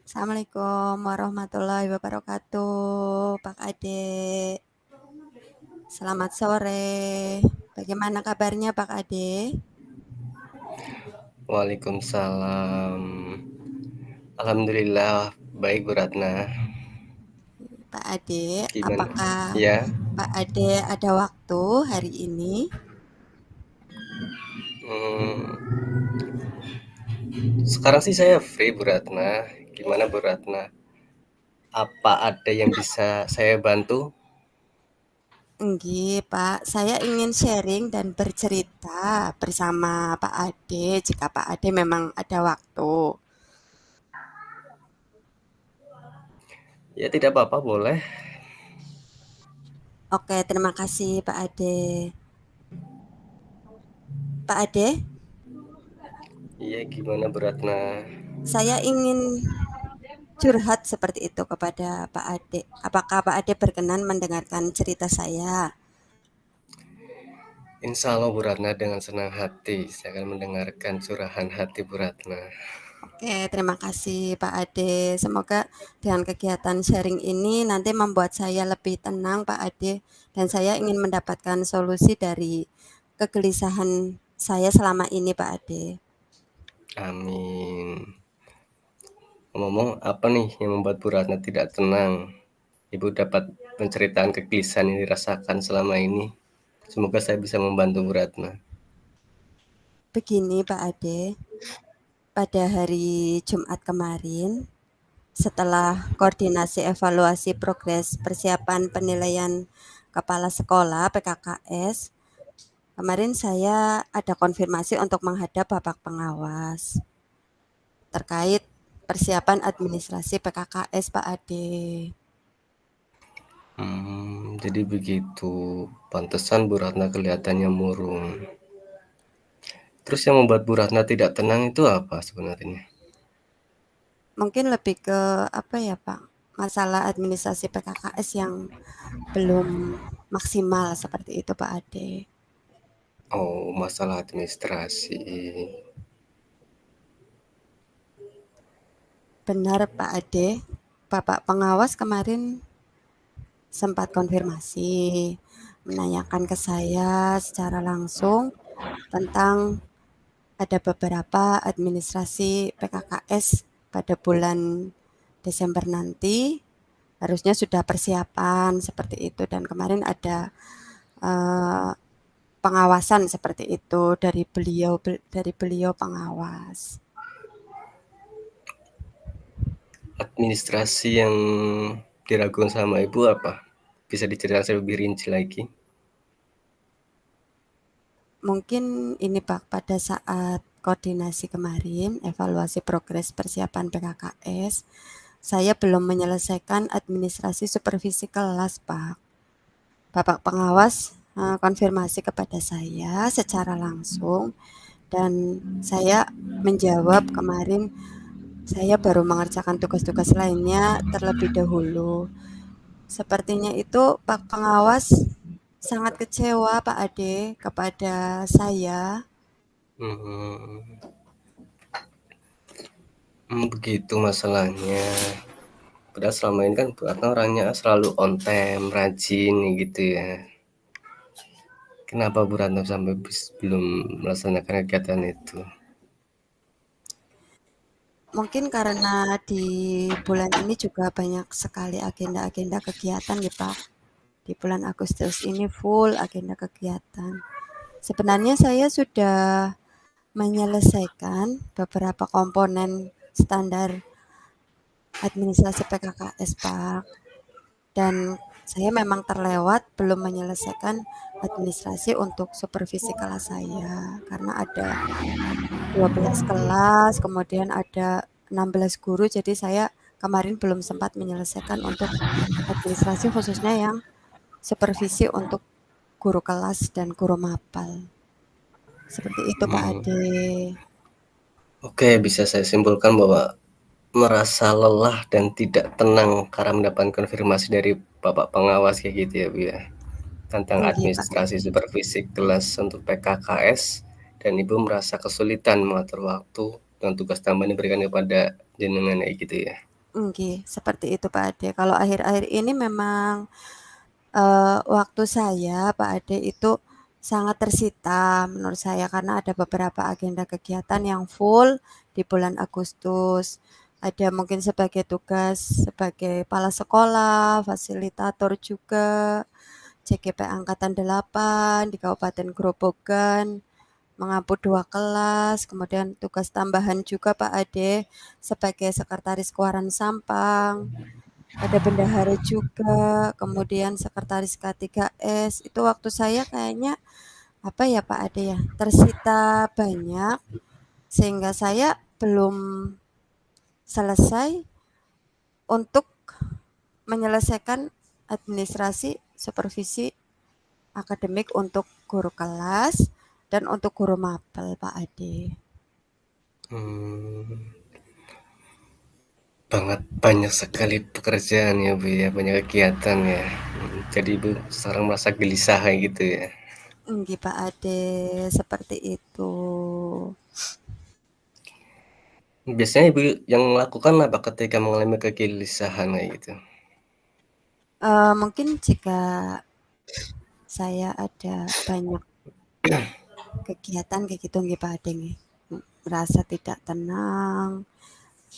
Assalamualaikum warahmatullahi wabarakatuh, Pak Ade. Selamat sore. Bagaimana kabarnya, Pak Ade? Waalaikumsalam. Alhamdulillah baik Bu Ratna. Pak Ade, Gimana? apakah Ya, Pak Ade ada waktu hari ini? hmm, sekarang sih saya free Bu Ratna. Gimana Bu Ratna? Apa ada yang bisa saya bantu? Enggih, Pak. Saya ingin sharing dan bercerita bersama Pak Ade jika Pak Ade memang ada waktu. Ya tidak apa-apa boleh. Oke, terima kasih Pak Ade. Pak Ade, Iya gimana Bu Ratna? saya ingin curhat seperti itu kepada Pak Ade. Apakah Pak Ade berkenan mendengarkan cerita saya? Insya Allah Bu Ratna dengan senang hati saya akan mendengarkan curahan hati Bu Ratna. Oke, terima kasih Pak Ade. Semoga dengan kegiatan sharing ini nanti membuat saya lebih tenang Pak Ade dan saya ingin mendapatkan solusi dari kegelisahan saya selama ini Pak Ade. Amin. Ngomong apa nih yang membuat Bu Ratna tidak tenang? Ibu dapat menceritakan kegelisahan yang dirasakan selama ini. Semoga saya bisa membantu Bu Ratna. Begini Pak Ade, pada hari Jumat kemarin setelah koordinasi evaluasi progres persiapan penilaian kepala sekolah PKKS, kemarin saya ada konfirmasi untuk menghadap Bapak Pengawas terkait persiapan administrasi PKKS Pak Ade. Jadi begitu. Pantesan Bu Ratna kelihatannya murung. Terus yang membuat Bu Ratna tidak tenang itu apa sebenarnya? Mungkin lebih ke apa ya Pak, masalah administrasi PKKS yang belum maksimal seperti itu Pak Ade. Oh, masalah administrasi. Benar Pak Ade, Bapak Pengawas kemarin sempat konfirmasi, menanyakan ke saya secara langsung tentang ada beberapa administrasi PKKS pada bulan Desember nanti harusnya sudah persiapan seperti itu dan kemarin ada eh, pengawasan seperti itu dari beliau pengawas. Administrasi yang diragukan sama Ibu apa? Bisa diceritakan lebih rinci lagi? Mungkin ini Pak, pada saat koordinasi kemarin, evaluasi progres persiapan PKKS, saya belum menyelesaikan administrasi supervisi kelas, Pak. Bapak pengawas konfirmasi kepada saya secara langsung dan saya menjawab kemarin saya baru mengerjakan tugas-tugas lainnya terlebih dahulu. Sepertinya itu Pak pengawas sangat kecewa Pak Ade kepada saya. Hmm, begitu masalahnya. Padahal selama ini kan Bu Ratna orangnya selalu on time, rajin gitu ya. Kenapa Bu Ratna sampai belum melaksanakan kegiatan itu? Mungkin karena di bulan ini juga banyak sekali agenda-agenda kegiatan ya Pak. Di bulan Agustus ini full agenda kegiatan. Sebenarnya saya sudah menyelesaikan beberapa komponen standar administrasi PKKS Pak. Dan saya memang terlewat belum menyelesaikan administrasi untuk supervisi kelas saya karena ada 12 kelas, kemudian ada 16 guru, jadi saya kemarin belum sempat menyelesaikan untuk administrasi khususnya yang supervisi untuk guru kelas dan guru mapel. Seperti itu Pak Hmm, Ade. Oke, bisa saya simpulkan bahwa merasa lelah dan tidak tenang karena mendapatkan konfirmasi dari Bapak Pengawas kayak gitu ya, Bu ya? Tentang Tinggi Pak administrasi Ade. supervisi kelas untuk PKKS dan Ibu merasa kesulitan mengatur waktu dan tugas tambahan diberikan kepada jenengan kayak gitu ya. Nggih, seperti itu Pak Ade. Kalau akhir-akhir ini memang, waktu saya Pak Ade itu sangat tersita menurut saya karena ada beberapa agenda kegiatan yang full di bulan Agustus. Ada mungkin sebagai tugas sebagai kepala sekolah, fasilitator juga, CGP Angkatan 8 di Kabupaten Grobogan, mengampu 2 kelas, kemudian tugas tambahan juga Pak Ade sebagai sekretaris Kuaran Sampang. Ada bendahara juga, kemudian sekretaris K3S. Itu waktu saya kayaknya apa ya Pak Ade ya, tersita banyak sehingga saya belum selesai untuk menyelesaikan administrasi supervisi akademik untuk guru kelas dan untuk guru mapel Pak Ade. Hmm, banyak sekali pekerjaan ya Bu ya, banyak kegiatan ya. Jadi Ibu sekarang merasa gelisah kayak gitu ya. Nggih Pak Ade, seperti itu. Biasanya Ibu yang lakukan apa ketika mengalami kegelisahan kayak gitu? Mungkin jika saya ada banyak kegiatan kayak gitu nggih Pak Ade nggih, merasa tidak tenang,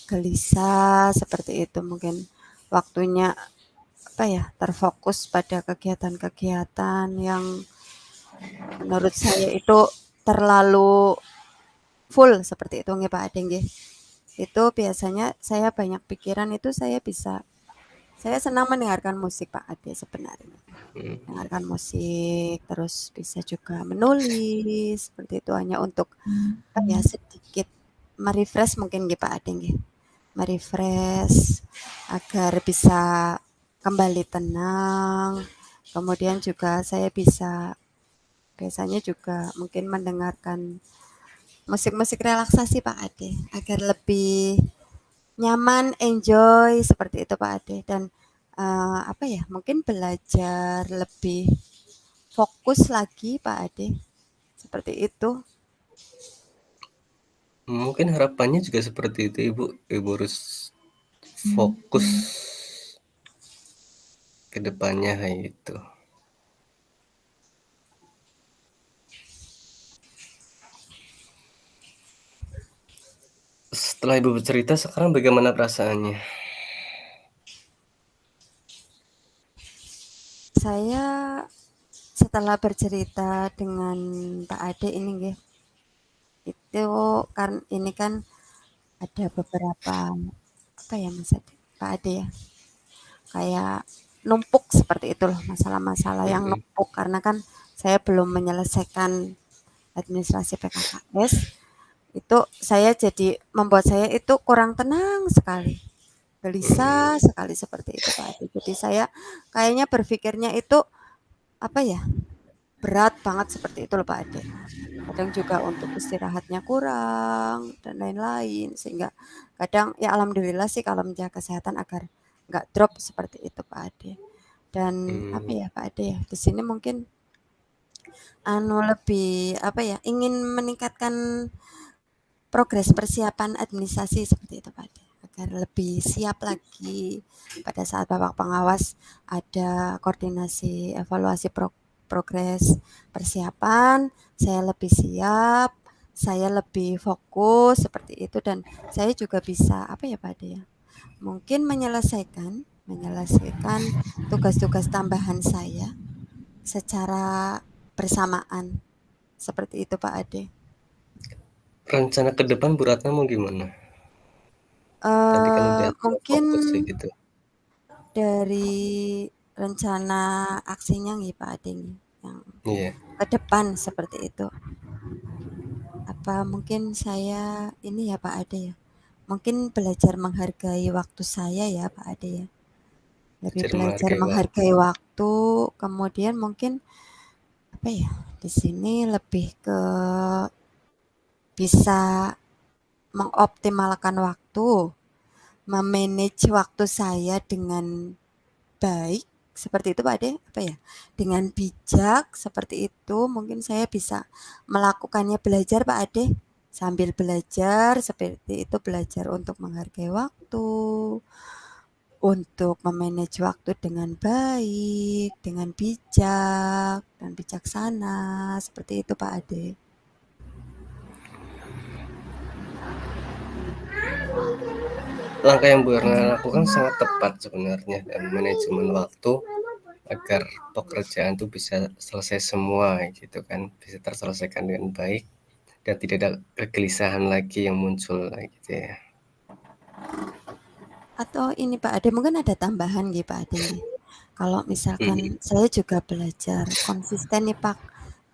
gelisah, seperti itu mungkin waktunya apa ya, terfokus pada kegiatan-kegiatan yang menurut saya itu terlalu full seperti itu nggih Pak Ade nggih. Itu biasanya saya banyak pikiran itu saya senang mendengarkan musik Pak Ade sebenarnya. Hmm. Mendengarkan musik, terus bisa juga menulis, seperti itu hanya untuk apa ya, sedikit me-refresh mungkin nggih Pak Ade nggih. Me-refresh agar bisa kembali tenang. Kemudian juga saya bisa biasanya juga mungkin mendengarkan musik-musik relaksasi Pak Ade agar lebih nyaman, enjoy seperti itu Pak Ade dan apa ya, mungkin belajar lebih fokus lagi Pak Ade. Seperti itu. Mungkin harapannya juga seperti itu Ibu, Ibu harus fokus ke depannya kayak gitu. Setelah Ibu bercerita sekarang bagaimana perasaannya? Saya setelah bercerita dengan Pak Ade ini nggih, itu kan ini kan ada beberapa apa ya Mas Ade, Pak Ade ya, kayak numpuk seperti itu loh masalah-masalah yang Mhm, numpuk karena kan saya belum menyelesaikan administrasi PKKS. Itu saya jadi membuat saya itu kurang tenang sekali, gelisah mhm, sekali seperti itu Pak Ade. Jadi saya kayaknya berpikirnya itu apa ya, berat banget seperti itu loh Pak Ade. Kadang juga untuk istirahatnya kurang dan lain-lain sehingga kadang ya alhamdulillah sih kalau menjaga kesehatan agar nggak drop seperti itu Pak Ade. Dan apa mmm, ya Pak Ade ya, di sini mungkin lebih apa ya, ingin meningkatkan progres persiapan administrasi seperti itu Pak Ade, agar lebih siap lagi pada saat Bapak Pengawas ada koordinasi evaluasi progres persiapan, saya lebih siap, saya lebih fokus seperti itu dan saya juga bisa apa ya Pak Ade ya, mungkin menyelesaikan tugas-tugas tambahan saya secara bersamaan, seperti itu Pak Ade. rencana ke depan Bu Ratna mau gimana? Tadi kan udah Mungkin fokus kayak gitu. dari rencana aksinya nih Pak Ade nih, yang Iya, ke depan seperti itu. Apa mungkin saya ini ya Pak Ade ya, mungkin belajar menghargai waktu saya ya Pak Ade ya. Lebih belajar belajar menghargai waktu. menghargai waktu, kemudian mungkin apa ya, di sini lebih ke bisa mengoptimalkan waktu, memanage waktu saya dengan baik, seperti itu Pak Ade, apa ya, dengan bijak seperti itu mungkin saya bisa melakukannya belajar Pak Ade. sambil belajar seperti itu, belajar untuk menghargai waktu, untuk memanage waktu dengan baik, dengan bijak dan bijaksana, seperti itu Pak Ade. Langkah yang Bu Erna lakukan sangat tepat sebenarnya, dan manajemen waktu agar pekerjaan itu bisa selesai semua gitu kan, bisa terselesaikan dengan baik dan tidak ada kegelisahan lagi yang muncul gitu ya. Atau ini Pak Ade, mungkin ada tambahan gitu Pak Ade nggih. Kalau misalkan Mhm. saya juga belajar konsisten nih Pak,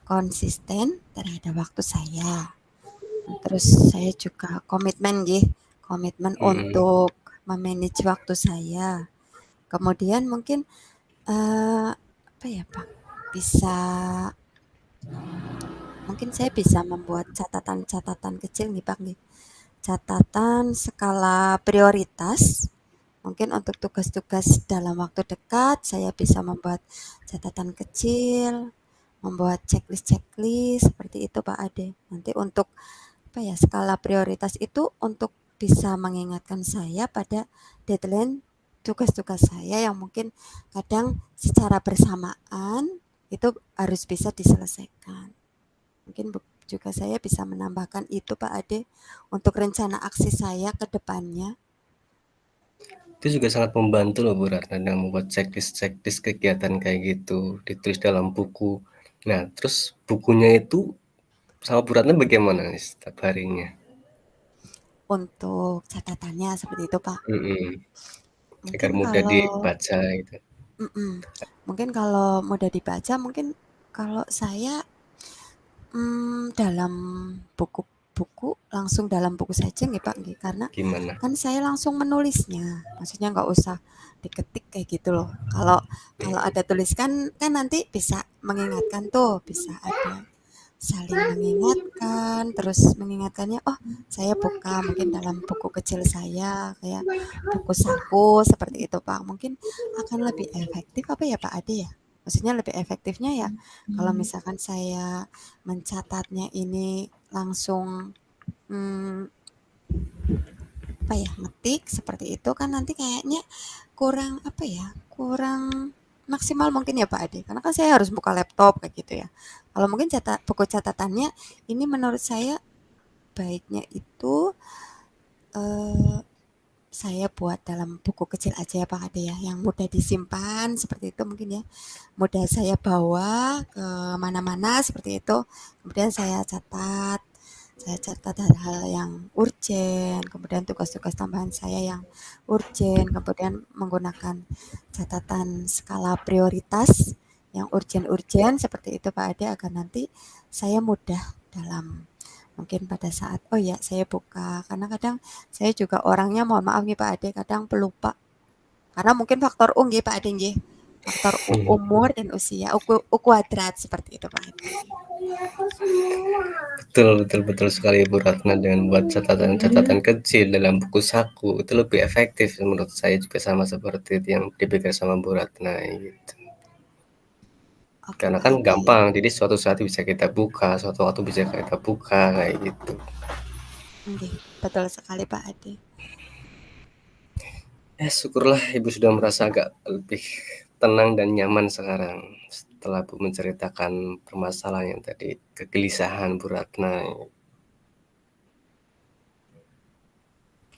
konsisten terhadap waktu saya. Terus saya juga komitmen nggih, komitmen Mhm. untuk memanage waktu saya. Kemudian mungkin apa ya Pak, bisa mungkin saya bisa membuat catatan-catatan kecil nih Pak nih. Catatan skala prioritas. Mungkin untuk tugas-tugas dalam waktu dekat saya bisa membuat catatan kecil, membuat checklist-checklist seperti itu Pak Ade. Nanti untuk apa ya, skala prioritas itu untuk bisa mengingatkan saya pada deadline tugas-tugas saya yang mungkin kadang secara bersamaan itu harus bisa diselesaikan. Mungkin juga saya bisa menambahkan itu Pak Ade untuk rencana aksi saya ke depannya. Itu juga sangat membantu loh Bu Ratna dalam membuat checklist-checklist kegiatan kayak gitu, ditulis dalam buku. Nah, terus bukunya itu sama Bu Ratna bagaimana nih setiap harinya? Untuk catatannya seperti itu Pak. Mhm. Agar Mungkin mudah kalau dibaca gitu. mungkin kalau mudah dibaca, mungkin kalau saya dalam buku-buku langsung dalam buku saja nggih Pak nggih, karena Gimana? kan saya langsung menulisnya, maksudnya nggak usah diketik kayak gitu loh. Kalau kalau Mhm. ada tuliskan kan nanti bisa mengingatkan tuh, bisa ada saling mengingatkan, terus mengingatkannya, oh saya buka mungkin dalam buku kecil saya, kayak buku saku seperti itu Pak. Mungkin akan lebih efektif apa ya Pak Ade ya? Maksudnya lebih efektifnya ya kalau misalkan saya mencatatnya ini langsung hmm, apa ya, ngetik seperti itu kan nanti kayaknya kurang apa ya, kurang maksimal mungkin ya Pak Ade. Karena kan saya harus buka laptop kayak gitu ya. Kalau mungkin buku catatannya ini menurut saya baiknya itu eh, saya buat dalam buku kecil aja ya Pak Ade ya, yang mudah disimpan seperti itu mungkin ya. Mudah saya bawa ke mana-mana seperti itu. Kemudian saya catat hal-hal yang urgen, kemudian tugas-tugas tambahan saya yang urgen, kemudian menggunakan catatan skala prioritas yang urgen-urgen seperti itu Pak Ade, agar nanti saya mudah dalam mungkin pada saat oh ya saya buka, karena kadang saya juga orangnya mohon maaf nih Pak Ade kadang pelupa karena mungkin faktor U nggih Pak Ade nggih, faktor umur dan usia, U kuadrat seperti itu Pak Ade. Betul betul betul sekali Bu Ratna, dengan buat catatan-catatan kecil dalam buku saku itu lebih efektif menurut saya, juga sama seperti yang dipikir sama Bu Ratna gitu. Oke Karena Pak kan Ade. gampang, jadi suatu saat bisa kita buka, suatu waktu bisa kita buka kayak gitu. Nggih, betul sekali Pak Ade. Syukurlah Ibu sudah merasa agak lebih tenang dan nyaman sekarang setelah Bu menceritakan permasalahan yang tadi, kegelisahan Bu Ratna.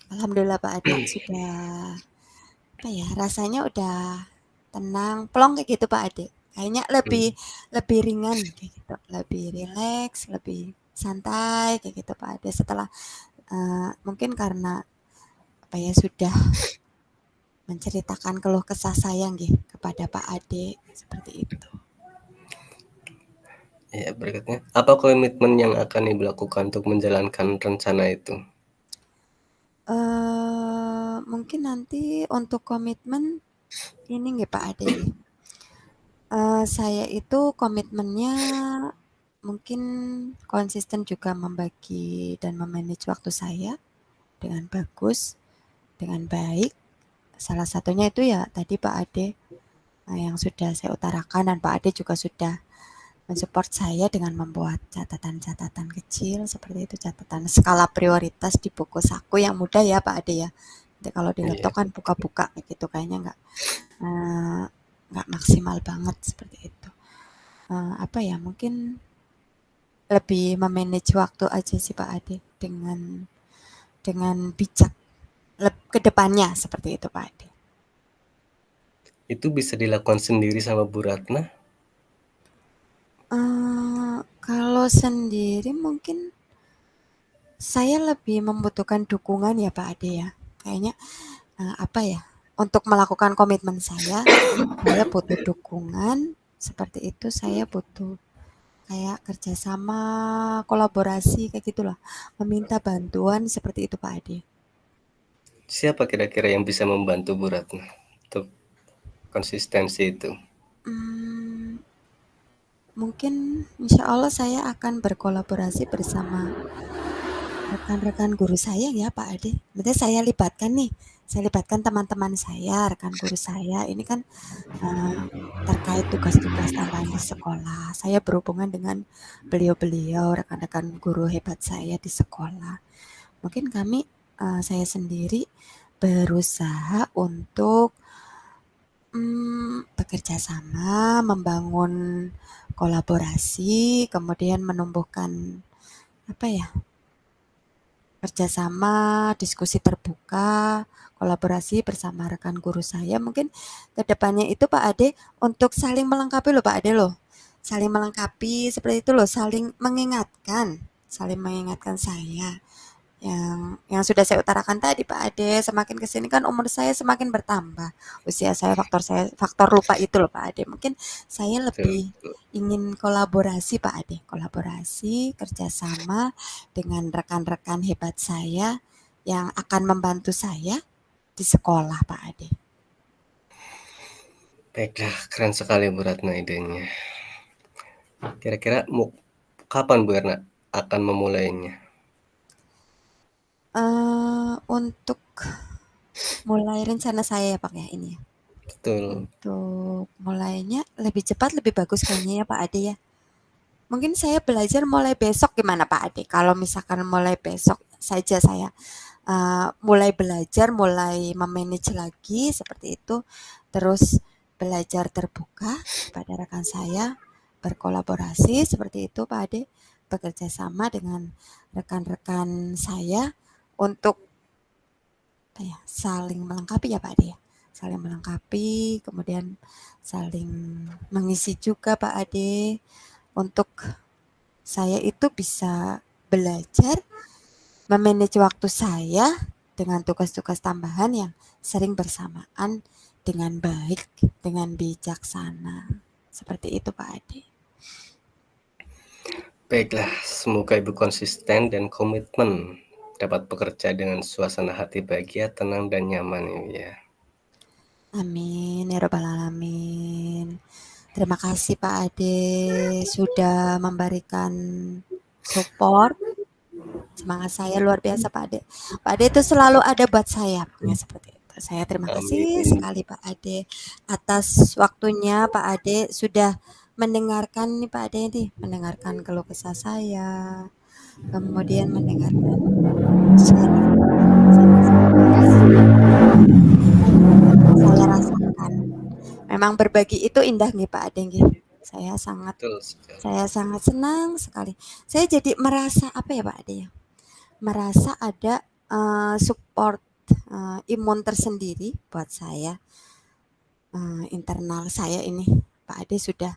Alhamdulillah Pak Ade sudah apa ya, rasanya udah tenang, plong kayak gitu Pak Ade. Kayaknya lebih Hmm. lebih ringan kayak gitu, lebih rileks, lebih santai kayak gitu Pak Ade setelah mungkin karena apa ya sudah menceritakan keluh kesah saya nggih kepada Pak Ade seperti itu. Ya, berikutnya, apa komitmen yang akan Ibu lakukan untuk menjalankan rencana itu? Mungkin nanti untuk komitmen ini nggih Pak Ade nggih. Saya itu komitmennya mungkin konsisten juga membagi dan memanage waktu saya dengan bagus, dengan baik. Salah satunya itu ya tadi Pak Ade yang sudah saya utarakan dan Pak Ade juga sudah mensupport saya dengan membuat catatan-catatan kecil seperti itu, catatan skala prioritas di buku saku yang mudah ya Pak Ade ya. Nanti kalau di Iya, laptop kan buka-buka gitu kayaknya eh, nggak maksimal banget seperti itu. Apa ya mungkin lebih memanage waktu aja sih Pak Ade dengan bijak ke depannya seperti itu Pak Ade. itu bisa dilakukan sendiri sama Bu Ratna? Kalau sendiri mungkin saya lebih membutuhkan dukungan ya Pak Ade ya. Kayaknya apa ya? Untuk melakukan komitmen saya butuh dukungan. Seperti itu saya butuh kayak kerjasama, kolaborasi kayak gitulah. Meminta bantuan seperti itu Pak Ade. Siapa kira-kira yang bisa membantu Bu Ratna untuk konsistensi itu? Hmm, mungkin insya Allah saya akan berkolaborasi bersama rekan-rekan guru saya ya Pak Ade. Berarti saya libatkan teman-teman saya, rekan guru saya. Ini kan uh, terkait tugas-tugas tambahan di sekolah. Saya berhubungan dengan beliau-beliau, rekan-rekan guru hebat saya di sekolah. Mungkin saya sendiri berusaha untuk bekerja sama, membangun kolaborasi, kemudian menumbuhkan apa ya, kerjasama, diskusi terbuka, kolaborasi bersama rekan guru saya. Mungkin kedepannya itu Pak Ade untuk saling melengkapi loh Pak Ade loh. Saling melengkapi seperti itu loh, saling mengingatkan saya. Yang sudah saya utarakan tadi Pak Ade, semakin kesini kan umur saya semakin bertambah. Usia saya faktor lupa itu loh Pak Ade. Mungkin saya Betul, lebih betul. ingin kolaborasi Pak Ade, kolaborasi, kerjasama dengan rekan-rekan hebat saya yang akan membantu saya di sekolah Pak Ade. Baiklah, keren sekali Bu Ratna idenya. Kira-kira kapan Bu Ratna akan memulainya? Untuk mulai rencana saya ya Pak ya ini ya. Betul. Untuk mulainya lebih cepat lebih bagus kayaknya ya Pak Ade ya. Mungkin saya belajar mulai besok gimana Pak Ade? Kalau misalkan mulai besok saja saya mulai belajar, mulai memanage lagi seperti itu, terus belajar terbuka kepada rekan saya, berkolaborasi seperti itu Pak Ade, bekerja sama dengan rekan-rekan saya untuk ya, saling melengkapi ya Pak Ade ya. Saling melengkapi, kemudian saling mengisi juga Pak Ade untuk saya itu bisa belajar memanage waktu saya dengan tugas-tugas tambahan yang sering bersamaan dengan baik, dengan bijaksana. Seperti itu Pak Ade. Baiklah, semoga Ibu konsisten dan komitmen dapat bekerja dengan suasana hati bahagia, tenang, dan nyaman ya. Amin ya robbal alamin. Terima kasih Pak Ade sudah memberikan support. Semangat saya luar biasa Pak Ade. Pak Ade itu selalu ada buat saya, pokoknya seperti itu. Saya terima kasih Amin. sekali Pak Ade atas waktunya Pak Ade sudah mendengarkan nih Pak Ade nih, mendengarkan keluh kesah saya, kemudian mendengarkan sharing saya saya rasakan. Memang berbagi itu indah nih Pak Ade nggih. Saya sangat Betul sekali. saya sangat senang sekali. Saya jadi merasa apa ya Pak Ade ya? Merasa ada support imun tersendiri buat saya, internal saya ini. Pak Ade sudah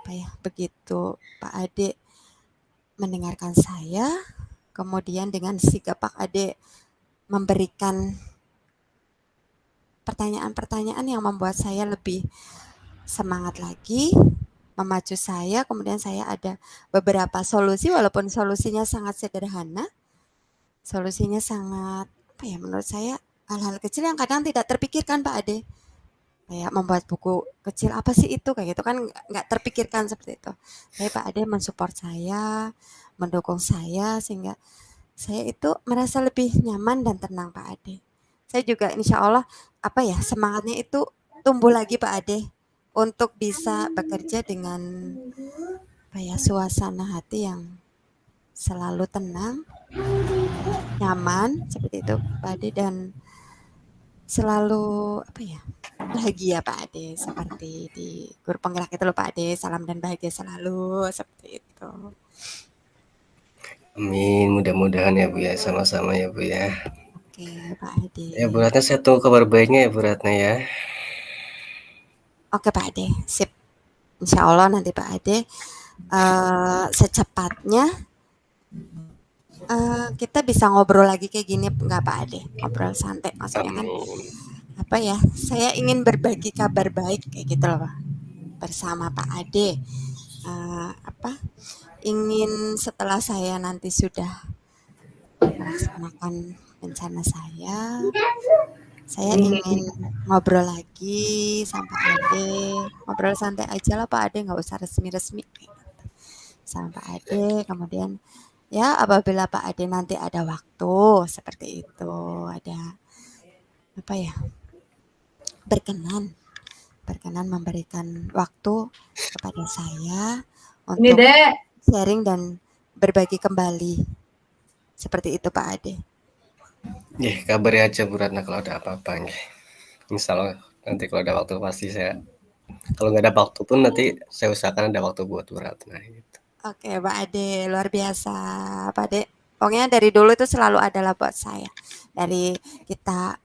apa ya, begitu Pak Ade mendengarkan saya, kemudian dengan sigap Pak Ade memberikan pertanyaan-pertanyaan yang membuat saya lebih semangat lagi, memacu saya, kemudian saya ada beberapa solusi walaupun solusinya sangat sederhana, solusinya sangat apa ya, menurut saya hal-hal kecil yang kadang tidak terpikirkan Pak Ade. Kayak membuat buku kecil apa sih itu kayak gitu kan nggak terpikirkan seperti itu. Tapi Pak Ade mensupport saya, mendukung saya sehingga saya itu merasa lebih nyaman dan tenang Pak Ade. Saya juga insya Allah apa ya semangatnya itu tumbuh lagi Pak Ade untuk bisa bekerja dengan suasana hati yang selalu tenang, nyaman seperti itu Pak Ade, dan selalu bahagia Pak Ade, seperti di guru penggerak itu loh Pak Ade, salam dan bahagia selalu seperti itu. Amin, mudah-mudahan ya Bu ya, sama-sama ya Bu ya. Oke Pak Ade. Ya Bu Ratna, saya tunggu kabar baiknya ya Bu Ratna ya. Oke Pak Ade, sip. Insya Allah nanti Pak Ade secepatnya kita bisa ngobrol lagi kayak gini nggak Pak Ade? Ngobrol santai, maksudnya kan Amin. saya ingin berbagi kabar baik kayak gitu loh Pak, bersama Pak Ade. Ingin setelah saya nanti sudah melaksanakan rencana saya ingin ngobrol lagi sama Pak Ade, ngobrol santai aja lah Pak Ade, nggak usah resmi-resmi kayak gitu. Sama Pak Ade, kemudian ya apabila Pak Ade nanti ada waktu seperti itu, ada berkenan berkenan memberikan waktu kepada saya Ini untuk Dek. sharing dan berbagi kembali. Seperti itu Pak Ade. Ya, kabari aja Bu Ratna kalau ada apa-apa nggih. Insya Allah nanti kalau ada waktu pasti saya, kalau nggak ada waktu pun nanti saya usahakan ada waktu buat Bu Ratna gitu. Oke Pak Ade, luar biasa Pak Ade. Pokoknya dari dulu itu selalu adalah buat saya. Dari kita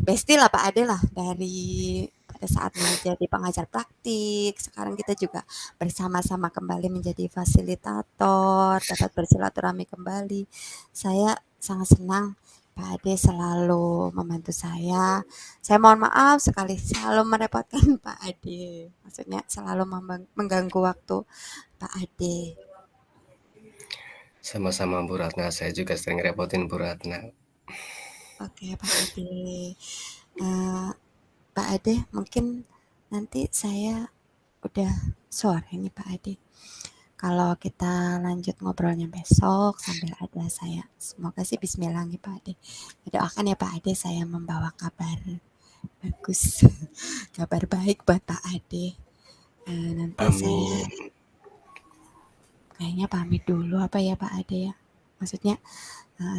bestie lah Pak Ade lah, dari pada saat menjadi pengajar praktik, sekarang kita juga bersama-sama kembali menjadi fasilitator, dapat bersilaturahmi kembali. Saya sangat senang Pak Ade selalu membantu saya. Saya mohon maaf sekali selalu merepotkan Pak Ade. Maksudnya selalu mengganggu waktu Pak Ade. Sama-sama Bu Ratna, saya juga sering repotin Bu Ratna. Oke Pak Ade. Pak Ade, mungkin nanti saya udah sore nih Pak Ade. Kalau kita lanjut ngobrolnya besok sambil ada saya, semoga sih Bismillah nih Pak Ade. Doakan ya Pak Ade, saya membawa kabar bagus, kabar baik buat Pak Ade. Nanti saya Amin. kayaknya pamit dulu apa ya Pak Ade ya. Maksudnya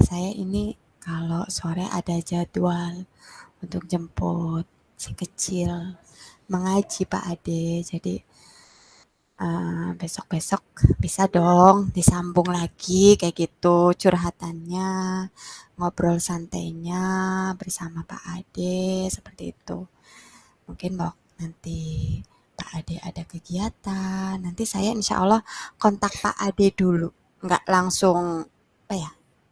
saya ini kalau sore ada jadwal untuk jemput si kecil mengaji Pak Ade. Jadi besok-besok bisa dong disambung lagi kayak gitu curhatannya, ngobrol santainya bersama Pak Ade seperti itu. Mungkin nanti Pak Ade ada kegiatan, nanti saya insya Allah kontak Pak Ade dulu, nggak langsung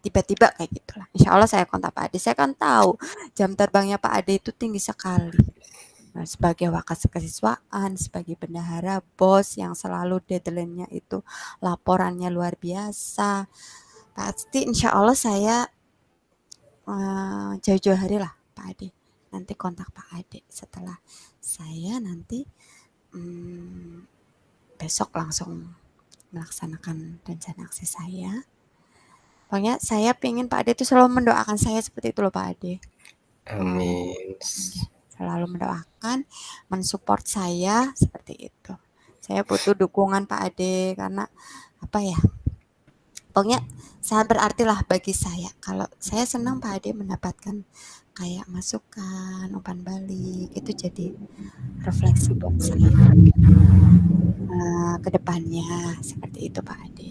tiba-tiba kayak gitulah. Insya Allah saya kontak Pak Ade, saya kan tahu jam terbangnya Pak Ade itu tinggi sekali. Nah, sebagai wakas kesiswaan, sebagai bendahara bos yang selalu deadline-nya itu laporannya luar biasa. Pasti insya Allah saya jauh-jauh hari lah Pak Ade. Nanti kontak Pak Ade setelah saya nanti besok langsung melaksanakan rencana aksi saya. Pokoknya saya pengen Pak Ade itu selalu mendoakan saya seperti itu loh Pak Ade. Amin. Selalu mendoakan, mensupport saya seperti itu. Saya butuh dukungan Pak Ade karena pokoknya sangat berarti lah bagi saya. Kalau saya senang Pak Ade mendapatkan kayak masukan, umpan balik, itu jadi refleksi buat saya ke depannya seperti itu Pak Ade.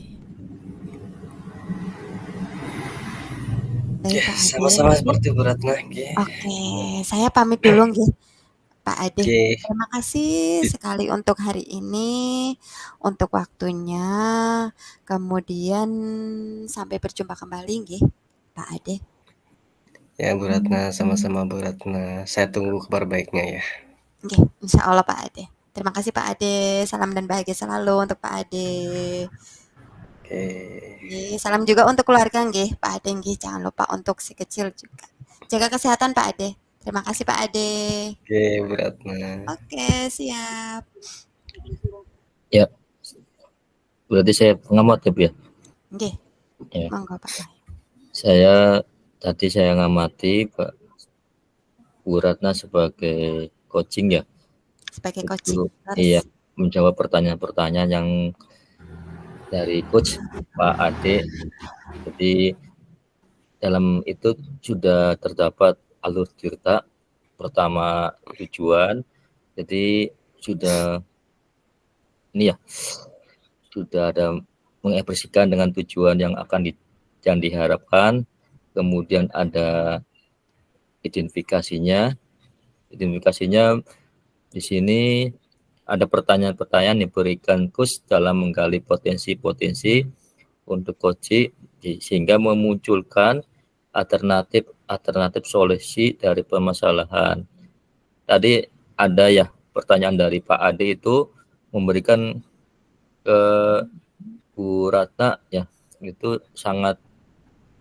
Baik Ya, Pak Ade. sama-sama seperti Bu Ratna nggih. Oke, saya pamit dulu nggih Pak Ade. Nggih. Terima kasih sekali untuk hari ini, untuk waktunya. Kemudian sampai berjumpa kembali nggih, Pak Ade. Ya Bu Ratna, sama-sama Bu Ratna. Saya tunggu kabar baiknya ya. Nggih, insya Allah Pak Ade. Terima kasih Pak Ade. Salam dan bahagia selalu untuk Pak Ade. Oke. Nggih, salam juga untuk keluarga nggih, Pak Ade nggih. Jangan lupa untuk si kecil juga. Jaga kesehatan Pak Ade. Terima kasih Pak Ade. Oke, Bu Ratna. Oke, siap. Ya, berarti saya pengamat ya Bu ya. Nggih. Ya. Monggo Pak. Tadi saya ngamati Pak Bu Ratna sebagai coaching ya. Sebagai coaching. Iya. menjawab pertanyaan-pertanyaan yang dari coach Pak Ade. Jadi dalam itu sudah terdapat alur cerita pertama tujuan. Jadi sudah ini ya sudah ada mengekspresikan dengan tujuan yang yang diharapkan. Kemudian ada identifikasinya. Identifikasinya di sini ada pertanyaan-pertanyaan yang diberikan coach dalam menggali potensi-potensi untuk coach sehingga memunculkan alternatif solusi dari permasalahan. Tadi ada ya pertanyaan dari Pak Ade itu memberikan ke Bu Ratna ya, itu sangat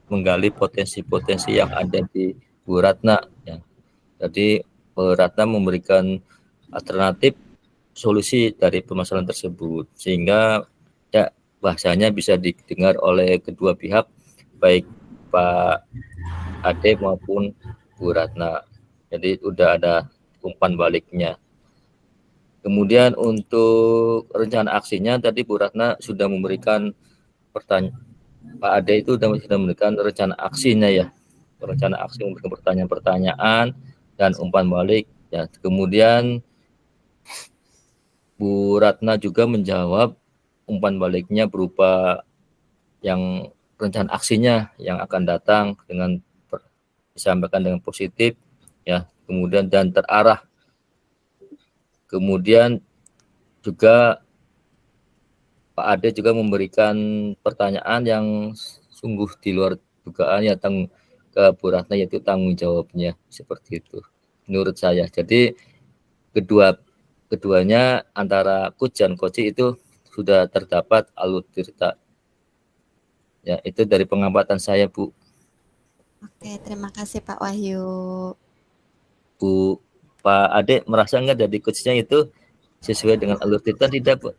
menggali potensi-potensi yang ada di Bu Ratna ya. Jadi Bu Ratna memberikan alternatif solusi dari permasalahan tersebut sehingga ya bahasanya bisa didengar oleh kedua pihak, baik Pak Ade maupun Bu Ratna. Jadi udah ada umpan baliknya. Kemudian untuk rencana aksinya tadi Bu Ratna sudah memberikan pertanyaan, Pak Ade itu sudah memberikan rencana aksinya ya. Rencana aksi memberikan pertanyaan-pertanyaan dan umpan balik ya. Kemudian Bu Ratna juga menjawab umpan baliknya berupa yang rencana aksinya yang akan datang dengan disampaikan dengan positif ya, kemudian dan terarah. Kemudian juga Pak Ade juga memberikan pertanyaan yang sungguh di luar dugaan ya ke Bu Ratna, yaitu tanggung jawabnya seperti itu menurut saya. Jadi keduanya antara coach dan coach itu sudah terdapat alur cerita. Ya, itu dari pengamatan saya, Bu. Oke, terima kasih Pak Wahyu. Bu, Pak Ade merasa nggak jadi coachnya itu sesuai dengan alur cerita tidak, Bu?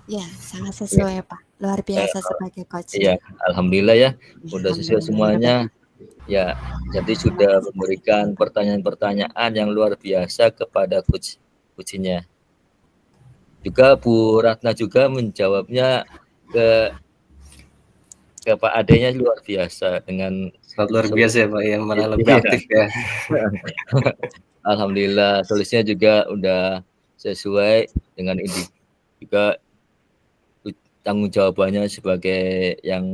Ya, sangat sesuai Pak. Luar biasa sebagai coachnya. Iya, alhamdulillah ya, Ya, udah sesuai semuanya. Ya, jadi terima sudah kasih memberikan banyak. pertanyaan-pertanyaan yang luar biasa kepada coachnya. Juga Bu Ratna juga menjawabnya ke Pak Adenya luar biasa dengan Sangat luar biasa ya Pak ya, malah lebih ya. aktif ya. Alhamdulillah solusinya juga udah sesuai dengan ini. Juga tanggung jawabannya sebagai yang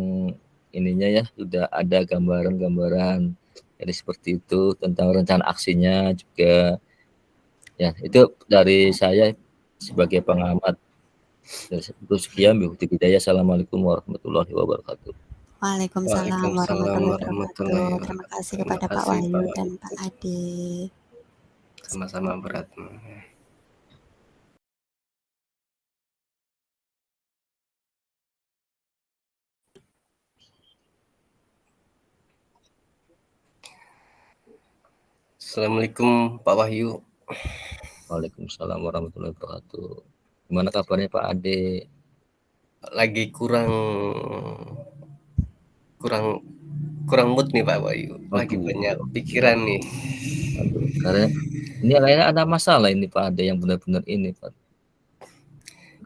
ininya ya sudah ada gambaran-gambaran jadi seperti itu tentang rencana aksinya juga ya. Itu dari saya sebagai pengamat. Sekian, Assalamualaikum warahmatullahi wabarakatuh. Waalaikumsalam Waalaikumsalam warahmatullahi warahmatullahi wabarakatuh. Terima wabarakatuh. kasih Terima kepada Pak kasih Wahyu Pak. dan Pak Ade. Sama-sama berat. Assalamualaikum Pak Wahyu. Waalaikumsalam warahmatullahi wabarakatuh. Gimana kabarnya Pak Ade? Lagi kurang mood nih Pak Wahyu. Lagi Aduh, banyak pikiran nih. aduh. Karena ini kayaknya ada masalah ini Pak Ade yang benar-benar ini Pak.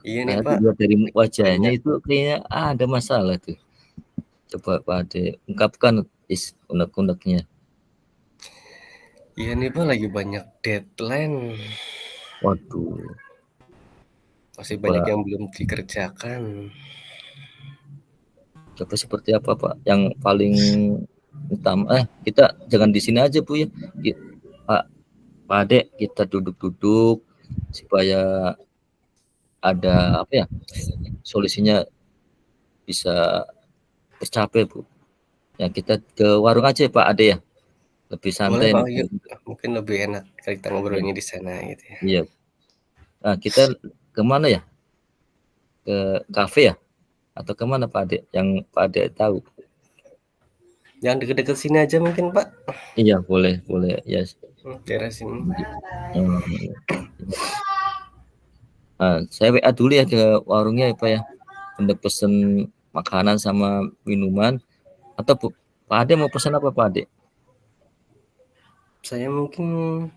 Iya nih Saya Pak. lihat dari wajahnya Banyak. itu kayaknya ada masalah tuh. Coba Pak Ade ungkapkan unek-uneknya. Iya nih Pak, lagi banyak deadline. Waduh. Masih Coba, banyak yang belum dikerjakan. coba seperti apa Pak? Yang paling utama, kita jangan di sini aja Bu ya. Pak Ade, kita duduk-duduk supaya ada apa ya? Solusinya bisa tercapai Bu. Ya kita ke warung aja Pak Ade ya. Lebih Boleh santai Pak Wahyu, mungkin. mungkin lebih enak kita ngobrolnya di sana gitu ya. Iya. Nah, kita kemana ya? Ke kafe ya? Atau kemana Pak Ade? Yang Pak Ade tahu? Jangan deket-deket sini aja mungkin Pak. Iya, boleh, boleh. Ya. Daerah sini. Nah, saya WA dulu ya ke warungnya ya Pak ya. Untuk pesen makanan sama minuman. Atau Pak Ade mau pesan apa Pak Ade? Saya mungkin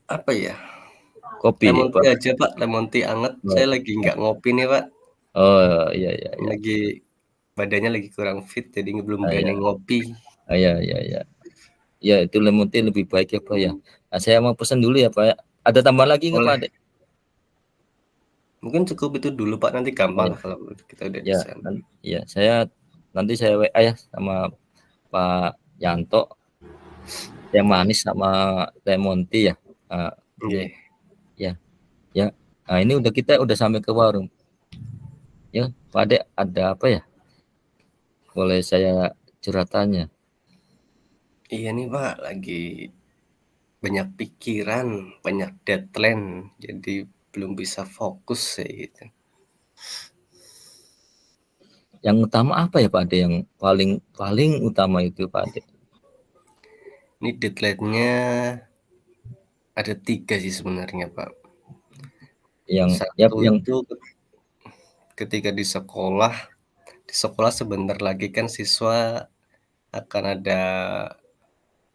Apa ya? Kopi, Lemon Pak? tea aja, Pak, lemon tea anget. Saya lagi nggak ngopi nih, Pak. Oh, iya iya iya. Lagi badannya lagi kurang fit, jadi belum Ah, berani iya. ngopi. Iya iya iya. Ya, itu lemon tea lebih baik ya, Pak ya. Nah, saya mau pesan dulu ya, Pak ya. Ada tambahan lagi nggak, Pak Boleh. Ade? Mungkin cukup itu dulu, Pak. Nanti Oh, gampang ya. lah kalau kita udah di Ya, sana. ya, saya nanti saya WA ya sama Pak Yanto, teh manis sama lemon tea ya. Ah, Nggih. ya, ya. Nah, ini kita udah sampai ke warung. Ya, Pak Ade ada apa ya? Boleh saya curhatannya? Iya nih, Pak, lagi banyak pikiran, banyak deadline, jadi belum bisa fokus kayak gitu. Yang utama apa ya, Pak Ade? Yang paling paling utama itu, Pak Ade? Ini deadline-nya ada 3 sih sebenarnya, Pak. Yang ya, Satu yang itu ketika di sekolah sebentar lagi kan siswa akan ada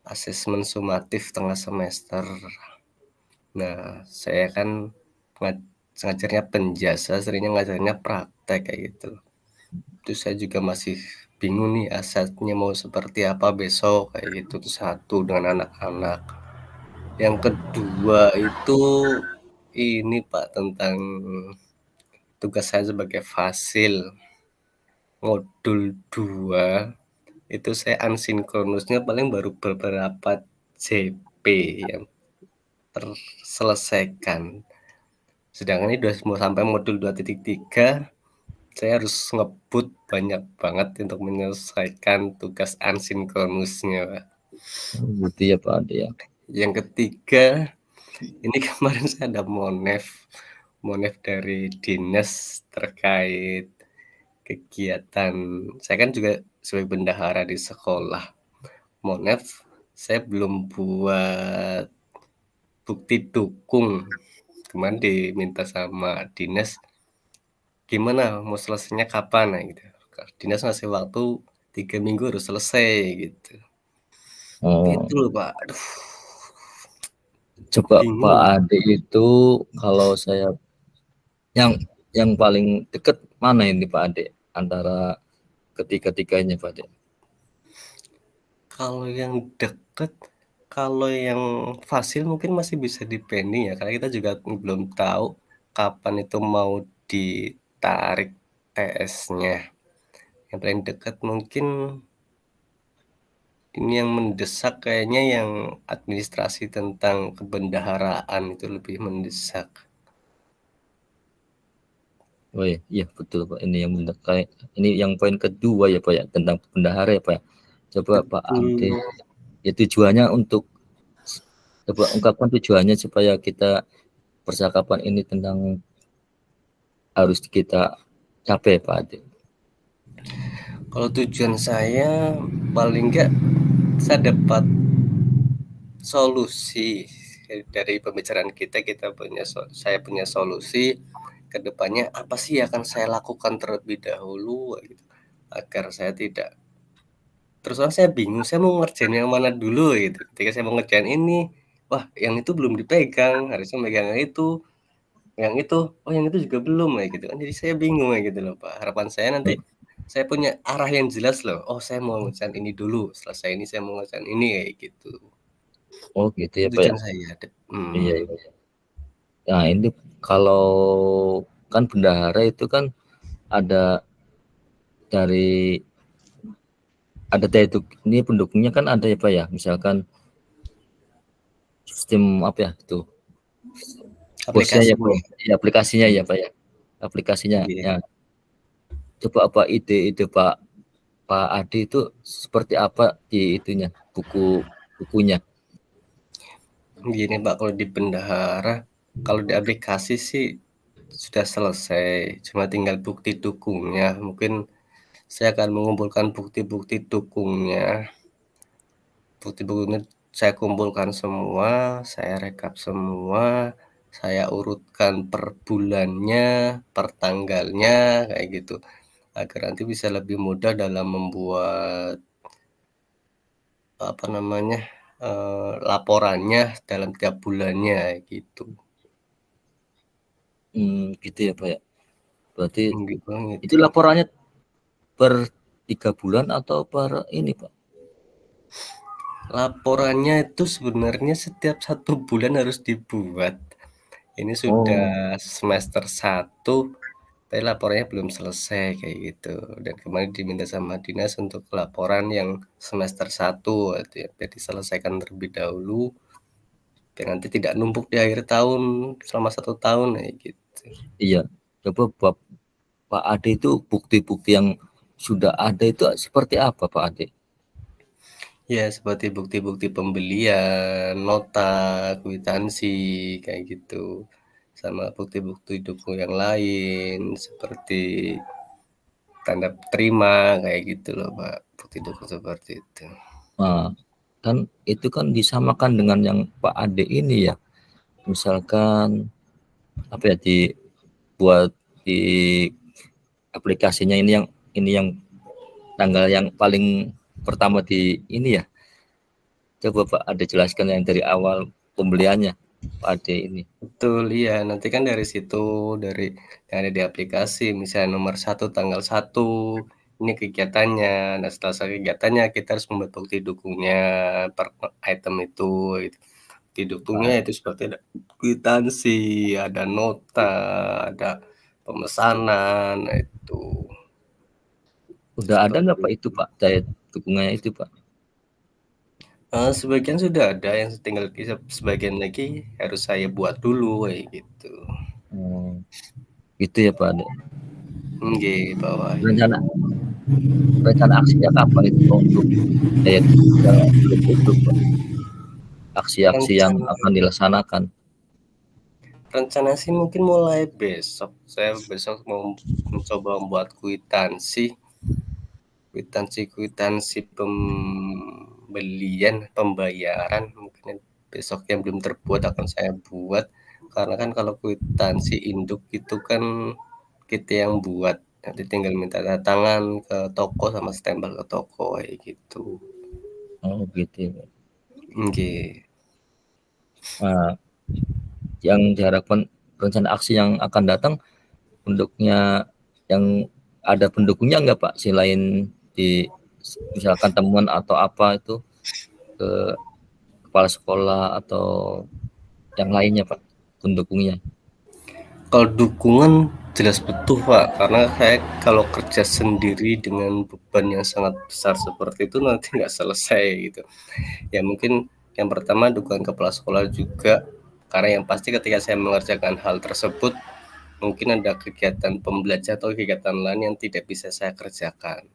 asesmen sumatif tengah semester. Nah, saya kan ngajarnya penjasa, seringnya ngajarnya praktek kayak gitu. Terus saya juga masih bingung nih asetnya mau seperti apa besok kayak gitu. Itu satu dengan anak-anak. Yang kedua itu ini Pak tentang tugas saya sebagai fasil modul 2 itu saya ansinkronusnya paling baru beberapa JP yang terselesaikan. Sedangkan ini udah mau sampai modul 2.3, saya harus ngebut banyak banget untuk menyelesaikan tugas ansinkronusnya, Pak. gitu ya, Pak Ade ya. Yang ketiga, ini kemarin saya ada monef dari dinas terkait kegiatan. Saya kan juga sebagai bendahara di sekolah. Monef, saya belum buat bukti dukung. Kemarin diminta sama dinas, gimana mau selesainya kapan nah gitu. Dinas ngasih waktu 3 minggu harus selesai gitu. Oh, Itu loh Pak, aduh coba Pak bingung. Ade itu kalau saya yang paling dekat mana ini Pak Ade antara ketiga-tiganya Pak Ade? Kalau yang deket, kalau yang fasil mungkin masih bisa dipending ya, karena kita juga belum tahu kapan itu mau ditarik TS-nya. Yang paling dekat mungkin ini yang mendesak kayaknya yang administrasi tentang kebendaharaan itu lebih mendesak. Oh iya, iya betul Pak. Ini yang mendekat. Ini yang poin kedua ya Pak ya tentang bendahara ya Pak ya. Coba Pak Ade, Betul. ya tujuannya untuk coba ungkapkan tujuannya supaya kita percakapan ini tentang harus kita capai Pak Ade. Kalau tujuan saya paling enggak saya dapat solusi dari pembicaraan kita punya saya punya solusi ke depannya apa sih yang akan saya lakukan terlebih dahulu gitu agar saya tidak terus terang saya bingung saya mau ngerjain yang mana dulu gitu. Ketika saya mau ngerjain ini, wah yang itu belum dipegang, harusnya megang yang itu, oh yang itu juga belum kayak gitu kan. Jadi saya bingung kayak gitu loh Pak. Harapan saya nanti saya punya arah yang jelas loh. Oh saya mau ngerjain ini dulu, selesai ini saya mau ngerjain ini kayak gitu. Oh gitu Itu ya Pak ya. tujuan saya. Iya, iya. Nah ini kalau kan bendahara itu kan ada dari ini pendukungnya kan ada ya Pak ya, misalkan sistem apa ya itu bosnya ya Pak Aplikasinya. ya, aplikasinya ya Pak ya, aplikasinya Iya. ya. Coba apa ide-ide Pak Adi itu seperti apa di itunya bukunya. Gini Pak, kalau di bendahara, kalau di aplikasi sih sudah selesai, cuma tinggal bukti dukungnya. Mungkin saya akan mengumpulkan bukti-bukti dukungnya. Bukti-buktinya saya kumpulkan semua, saya rekap semua, saya urutkan per bulannya, per tanggalnya, kayak gitu. Agar nanti bisa lebih mudah dalam membuat apa namanya laporannya dalam tiap bulannya gitu. Gitu ya Pak ya. Berarti Gitu itu laporannya per 3 bulan atau per ini Pak? Laporannya itu sebenarnya setiap 1 bulan harus dibuat. Ini sudah Oh, semester 1, tapi laporannya belum selesai kayak gitu. Dan kemarin diminta sama dinas untuk laporan yang semester 1 gitu ya, biar diselesaikan terlebih dahulu, biar nanti tidak numpuk di akhir tahun selama 1 tahun kayak gitu. iya. Coba Pak Ade itu bukti-bukti yang sudah ada itu seperti apa Pak Ade? Ya, seperti bukti-bukti pembelian, nota, kwitansi, kayak gitu. Sama bukti-bukti dukung yang lain, seperti tanda terima, kayak gitu loh, Pak. Bukti dukung seperti itu. Nah, kan itu kan disamakan dengan yang Pak Ade ini ya. Misalkan apa ya dibuat di aplikasinya ini yang tanggal yang paling pertama di ini ya. Coba Pak Ade jelaskan yang dari awal pembeliannya Pak Ade ini. Betul, iya. Nanti kan dari situ, dari yang ada di aplikasi, misalnya nomor 1, tanggal 1, ini kegiatannya. Nah, setelah selesai kegiatannya, kita harus membuat bukti dukungnya per item itu. Gitu. Bukti dukungnya itu seperti ada kwitansi, ada nota, ada pemesanan, nah itu. Udah ada nggak Seperti Pak itu Pak daya dukungannya itu Pak? Sebagian sudah ada, yang tinggal sebagian lagi harus saya buat dulu kayak gitu. Gitu ya Pak Ade. Nggih, Pak Rencana rencana aksinya kapan itu Pak untuk daya dukung yang belum utuh Pak? Aksi-aksi yang Rencana akan dilaksanakan. rencana sih mungkin mulai besok. Saya besok mau mencoba membuat kwitansi pembelian, pembayaran mungkin besok yang belum terbuat akan saya buat. Karena kan kalau kwitansi induk itu kan kita yang buat. Nanti tinggal minta tanda tangan ke toko sama stempel ke toko kayak gitu. Oh gitu ya. Nggih. Nah, yang diharapkan rencana aksi yang akan datang pendukungnya yang ada pendukungnya enggak Pak selain di misalkan teman atau apa itu ke kepala sekolah atau yang lainnya Pak pendukungnya? Kalau dukungan jelas butuh, Pak, karena saya kalau kerja sendiri dengan beban yang sangat besar seperti itu nanti nggak selesai gitu. Ya mungkin yang pertama dukungan kepala sekolah juga, karena yang pasti ketika saya mengerjakan hal tersebut, mungkin ada kegiatan pembelajaran atau kegiatan lain yang tidak bisa saya kerjakan.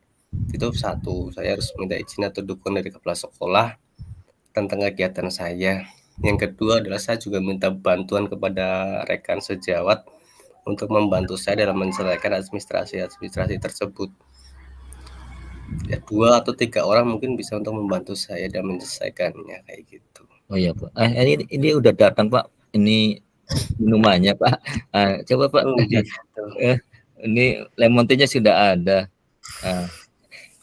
Itu satu, saya harus minta izin atau dukungan dari kepala sekolah tentang kegiatan saya. Yang kedua adalah saya juga minta bantuan kepada rekan sejawat untuk membantu saya dalam menyelesaikan administrasi tersebut. Ya, 2 atau 3 orang mungkin bisa untuk membantu saya dalam menyelesaikannya kayak gitu. Oh iya Pak. Ini udah datang Pak. Ini minumannya Pak. Coba Pak. Oh gitu. Ini lemon tea-nya sudah ada. Nah,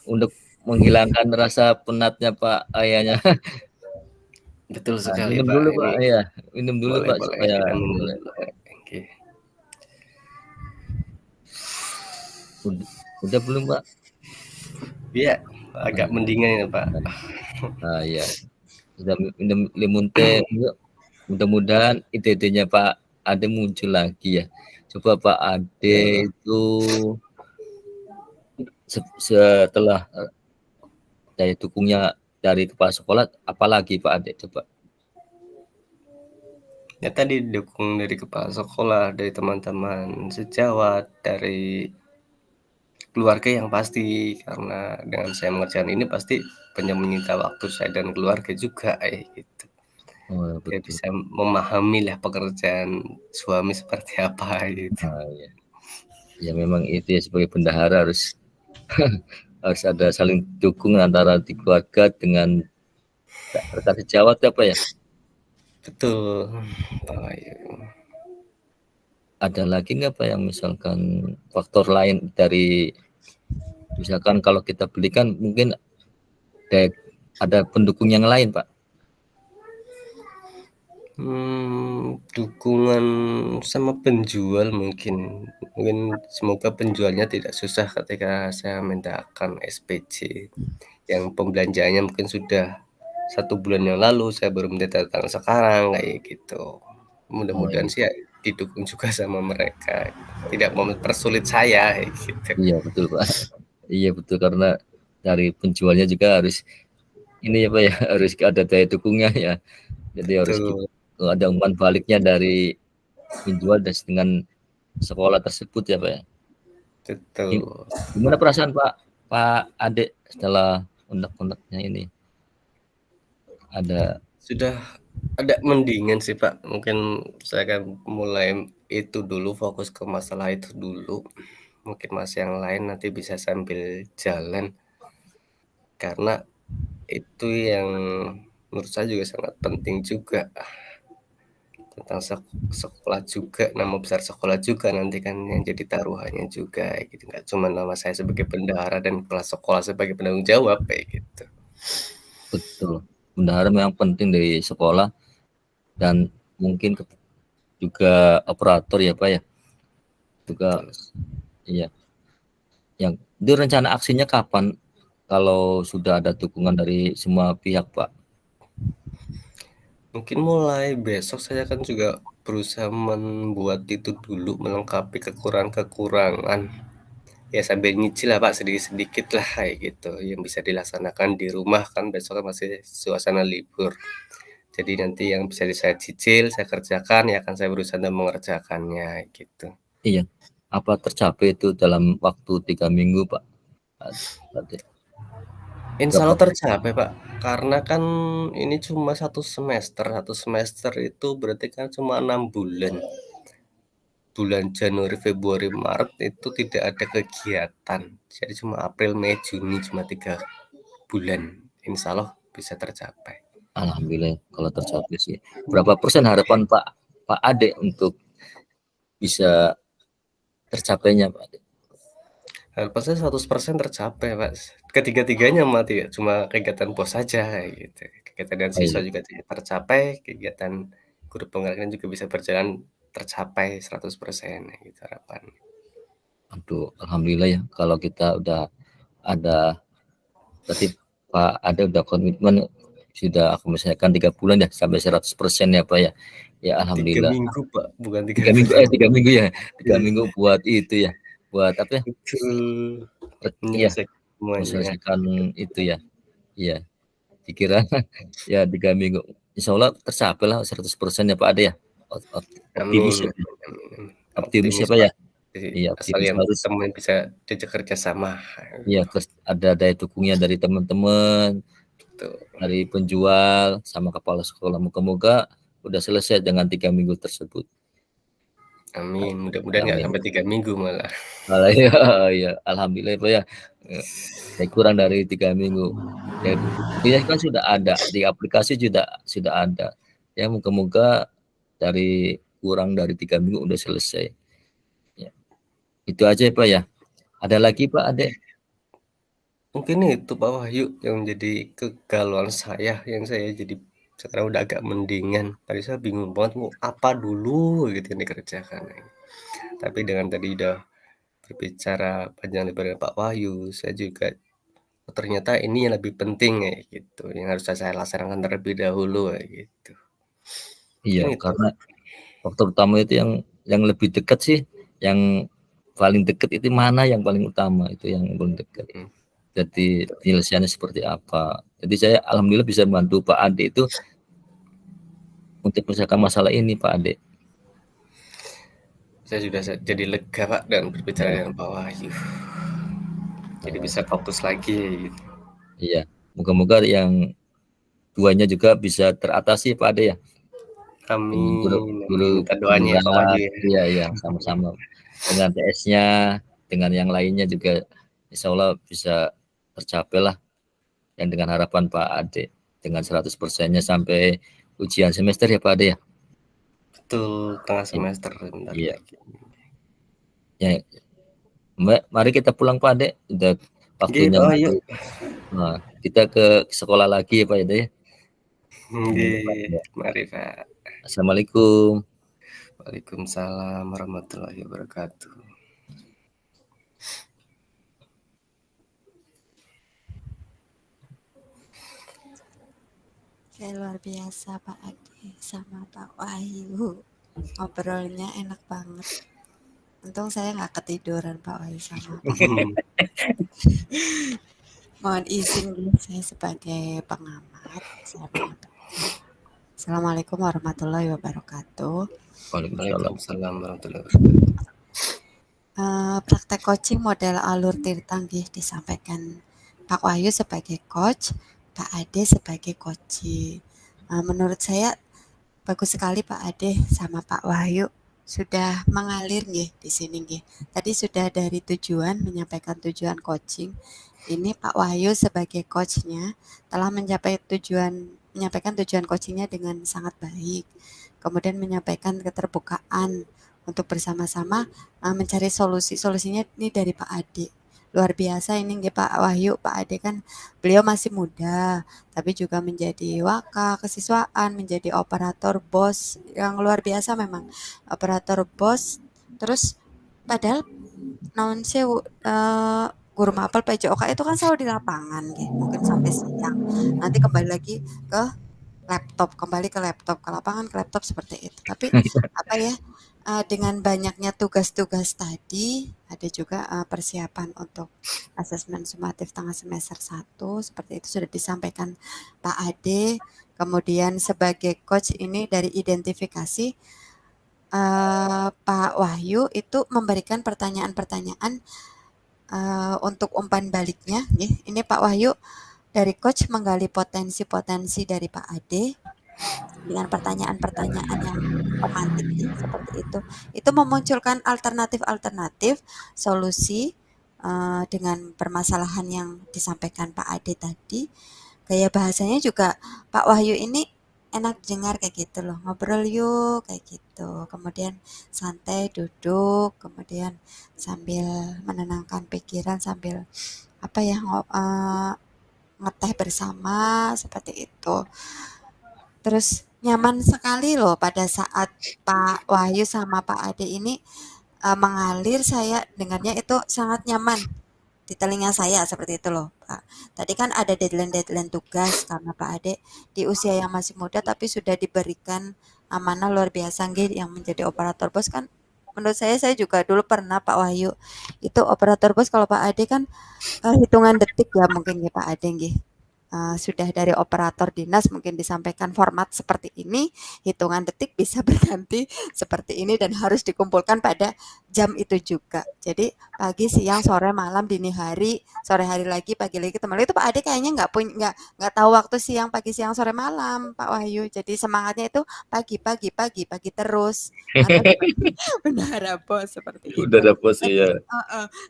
untuk menghilangkan rasa penatnya Pak ayahnya. Betul Nah, sekali minum Pak, dulu Pak. ini Iya, minum dulu boleh Pak boleh supaya kita minum boleh. dulu. Oke. Udah belum Pak? Iya, agak mendingan ya Pak. Ya. Sudah minum lemon teh. Mudah-mudahan ide-idenya Pak Ade muncul lagi ya. Coba Pak Ade itu setelah daya dukungnya dari kepala sekolah, apalagi Pak Ade coba? Ya tadi dukung dari kepala sekolah, dari teman-teman sejawat, dari keluarga yang pasti, karena dengan saya mengerjakan ini pasti banyak menyita waktu saya dan keluarga juga gitu. Oh, Dia betul. bisa memahami lah pekerjaan suami seperti apa gitu. Ya. Ya memang itu ya sebagai bendahara harus harus ada saling dukung antara di keluarga dengan rekan sejawat apa ya? Betul, Pak Wahyu. Ada lagi nggak Pak yang misalkan faktor lain dari misalkan kalau kita belikan mungkin ada pendukung yang lain Pak? Dukungan sama penjual mungkin. Mungkin semoga penjualnya tidak susah ketika saya mintakan SPJ, yang pembelanjaannya mungkin sudah 1 bulan yang lalu, saya baru minta datang sekarang, kayak gitu. Oh Mudah-mudahan iya, sih ya didukung juga sama mereka, tidak mempersulit saya, kayak gitu. iya betul Pak. Iya betul, karena dari penjualnya juga harus ini ya Pak ya, harus ada daya dukungnya ya. Jadi harus Betul, ada umpan baliknya dari penjual dan dengan sekolah tersebut ya Pak ya. betul. Gimana perasaan Pak Ade setelah unek-uneknya ini? Ada Sudah ada mendingan sih, Pak. Mungkin saya akan mulai itu dulu, fokus ke masalah itu dulu. Mungkin masih yang lain nanti bisa sambil jalan, karena itu yang menurut saya juga sangat penting juga, tentang sekolah juga, nama besar sekolah juga nanti kan yang jadi taruhannya juga gitu, nggak cuma nama saya sebagai bendahara dan kepala sekolah sebagai penanggung jawab, kayak gitu. betul. Bendahara memang penting dari sekolah dan mungkin juga operator ya Pak ya. Juga Betul. iya. Yang itu rencana aksinya kapan kalau sudah ada dukungan dari semua pihak Pak? Mungkin mulai besok saya kan juga berusaha membuat itu dulu, melengkapi kekurangan-kekurangan. Ya sambil nyicil lah Pak, sedikit-sedikit lah kayak gitu, yang bisa dilaksanakan di rumah kan besok kan masih suasana libur. Jadi nanti yang bisa saya cicil, saya kerjakan, ya akan saya berusaha untuk mengerjakannya gitu. Iya. Apa tercapai itu dalam waktu 3 minggu Pak? Berarti Insya berapa? Allah tercapai Pak, karena kan ini cuma 1 semester itu berarti kan cuma 6 bulan. Bulan Januari, Februari, Maret itu tidak ada kegiatan. Jadi cuma April, Mei, Juni cuma 3 bulan. Insya Allah bisa tercapai. Alhamdulillah kalau tercapai sih. Berapa persen harapan Pak Ade untuk bisa tercapainya Pak Ade? Harapan saya 100% tercapai Pak. Ketiga-tiganya mati ya, cuma kegiatan pos saja kayak gitu. Kegiatan dan Oh siswa iya. juga tidak tercapai, kegiatan guru penggeraknya juga bisa berjalan tercapai 100% gitu harapan. Aduh, alhamdulillah ya kalau kita udah ada, berarti Pak Ade udah komitmen sudah aku misalkan 3 bulan ya sampai 100% ya Pak ya. Ya 3 alhamdulillah. minggu Pak, bukan 3 3 minggu bulan. 3 minggu ya. 3 Iya, minggu buat itu ya. Buat apa ya? betul. Iya, Menyelesaikan semuanya. menyelesaikan itu ya. Iya, dikira ya 3 minggu. Insya Allah tercapai lah 100% ya Pak Ade ya. Optimis Amin, ya. amin. Optimis ya Optimis Pak Pak. ya. Jadi Iya, asal optimis yang harus. teman bisa diajak kerja sama. Iya, terus ada daya dukungnya dari teman-teman, Tuh. dari penjual sama kepala sekolah. Moga-moga udah selesai dengan 3 minggu tersebut. Amin. Mudah-mudahan nggak Amin. sampai 3 minggu malah. Ya, ya, alhamdulillah Pak ya. Kurang dari 3 minggu. Ya, buktinya kan sudah ada di aplikasi sudah ada. Ya, moga-moga dari kurang dari 3 minggu udah selesai. Ya, itu aja Pak ya. Ada lagi Pak Ade? Mungkin itu Pak Wahyu yang menjadi kegalauan saya, yang saya jadi sekarang udah agak mendingan. Tadi saya bingung banget mau apa dulu gitu yang dikerjakan. Tapi dengan tadi udah berbicara panjang lebar dengan Pak Wahyu, saya juga oh, ternyata ini yang lebih penting kayak gitu, yang harus saya laksanakan terlebih dahulu kayak gitu. Iya, Mungkin itu. karena faktor utama itu yang lebih dekat sih, yang paling dekat itu mana yang paling utama, itu yang paling dekat. Mhm. Jadi penyelesaiannya seperti apa. Jadi saya alhamdulillah bisa membantu Pak Ade itu untuk menyelesaikan masalah ini Pak Ade. Saya sudah jadi lega Pak dan berbicara Ya, dengan Pak Wahyu. Jadi bisa fokus lagi gitu. iya. Moga-moga yang duanya juga bisa teratasi Pak Ade ya. Dengan guru, Amin, guru amin. Minta doanya ya Pak Wahyu penggerak, ya. iya iya sama-sama. Dengan TS-nya, dengan yang lainnya juga insya Allah bisa tercapai lah yang dengan harapan Pak Ade dengan 100%-nya sampai ujian semester ya Pak Ade ya. Betul, tengah semester bentar Iya. lagi. Ya, mari kita pulang Pak Ade. Udah Oke waktunya Pak Wahyu. untuk kita ke sekolah lagi ya Pak Ade. Nggih, mari Pak. Assalamualaikum. Waalaikumsalam warahmatullahi wabarakatuh. Kayak luar biasa Pak Ade sama Pak Wahyu. Ngobrolnya enak banget. Untung saya nggak ketiduran Pak Wahyu sama Pak. Mohon izin saya sebagai pengamat. Saya menyampaikan. Assalamualaikum warahmatullahi wabarakatuh. Waalaikumsalam. Waalaikumsalam warahmatullahi wabarakatuh. Praktek coaching model alur tirta nggih disampaikan Pak Wahyu sebagai coach, Pak Ade sebagai coachee. Menurut saya bagus sekali Pak Ade sama Pak Wahyu sudah mengalir nggih di sini nggih. Tadi sudah dari tujuan menyampaikan tujuan coaching. Ini Pak Wahyu sebagai coachnya telah menyampaikan tujuan coachingnya dengan sangat baik. Kemudian menyampaikan keterbukaan untuk bersama-sama mencari solusi. Solusinya ini dari Pak Ade. Luar biasa ini nggih Pak Wahyu, Pak Ade kan beliau masih muda, tapi juga menjadi waka kesiswaan, menjadi operator BOS yang luar biasa memang. Operator BOS, terus padahal naon sewu guru mapel PJOK itu kan selalu di lapangan nggih, mungkin sampai siang. Nanti kembali lagi ke kembali ke laptop, ke lapangan, ke laptop seperti itu. Tapi apa ya, dengan banyaknya tugas-tugas tadi, ada juga persiapan untuk asesmen sumatif tengah semester 1, seperti itu sudah disampaikan Pak Ade. Kemudian sebagai coach ini dari identifikasi, Pak Wahyu itu memberikan pertanyaan-pertanyaan untuk umpan baliknya. Ini Pak Wahyu dari coach menggali potensi-potensi dari Pak Ade dengan pertanyaan-pertanyaan yang pemantik seperti itu. Itu memunculkan alternatif-alternatif solusi dengan permasalahan yang disampaikan Pak Ade tadi. Gaya bahasanya juga Pak Wahyu ini enak dengar kayak gitu loh, ngobrol yuk kayak gitu. Kemudian santai duduk, kemudian sambil menenangkan pikiran sambil apa ya ngeteh bersama seperti itu. Terus nyaman sekali loh pada saat Pak Wahyu sama Pak Ade ini mengalir, saya dengarnya itu sangat nyaman di telinga saya seperti itu loh Pak. Tadi kan ada deadline-deadline tugas karena Pak Ade di usia yang masih muda tapi sudah diberikan amanah luar biasa nggih yang menjadi operator bos kan. Menurut saya juga dulu pernah Pak Wahyu itu operator bos, kalau Pak Ade kan hitungan detik ya mungkin ya Pak Ade nggih. Sudah dari operator dinas mungkin disampaikan format seperti ini, hitungan detik bisa berganti seperti ini dan harus dikumpulkan pada jam itu juga. Jadi pagi, siang, sore, malam, dini hari, sore hari lagi, pagi lagi, teman itu Pak Ade kayaknya nggak tahu waktu siang, pagi, siang, sore, malam, Pak Wahyu. Jadi semangatnya itu pagi, pagi, pagi, pagi terus. Karena bendahara bos seperti Udah itu. dapet sih Tadi, ya.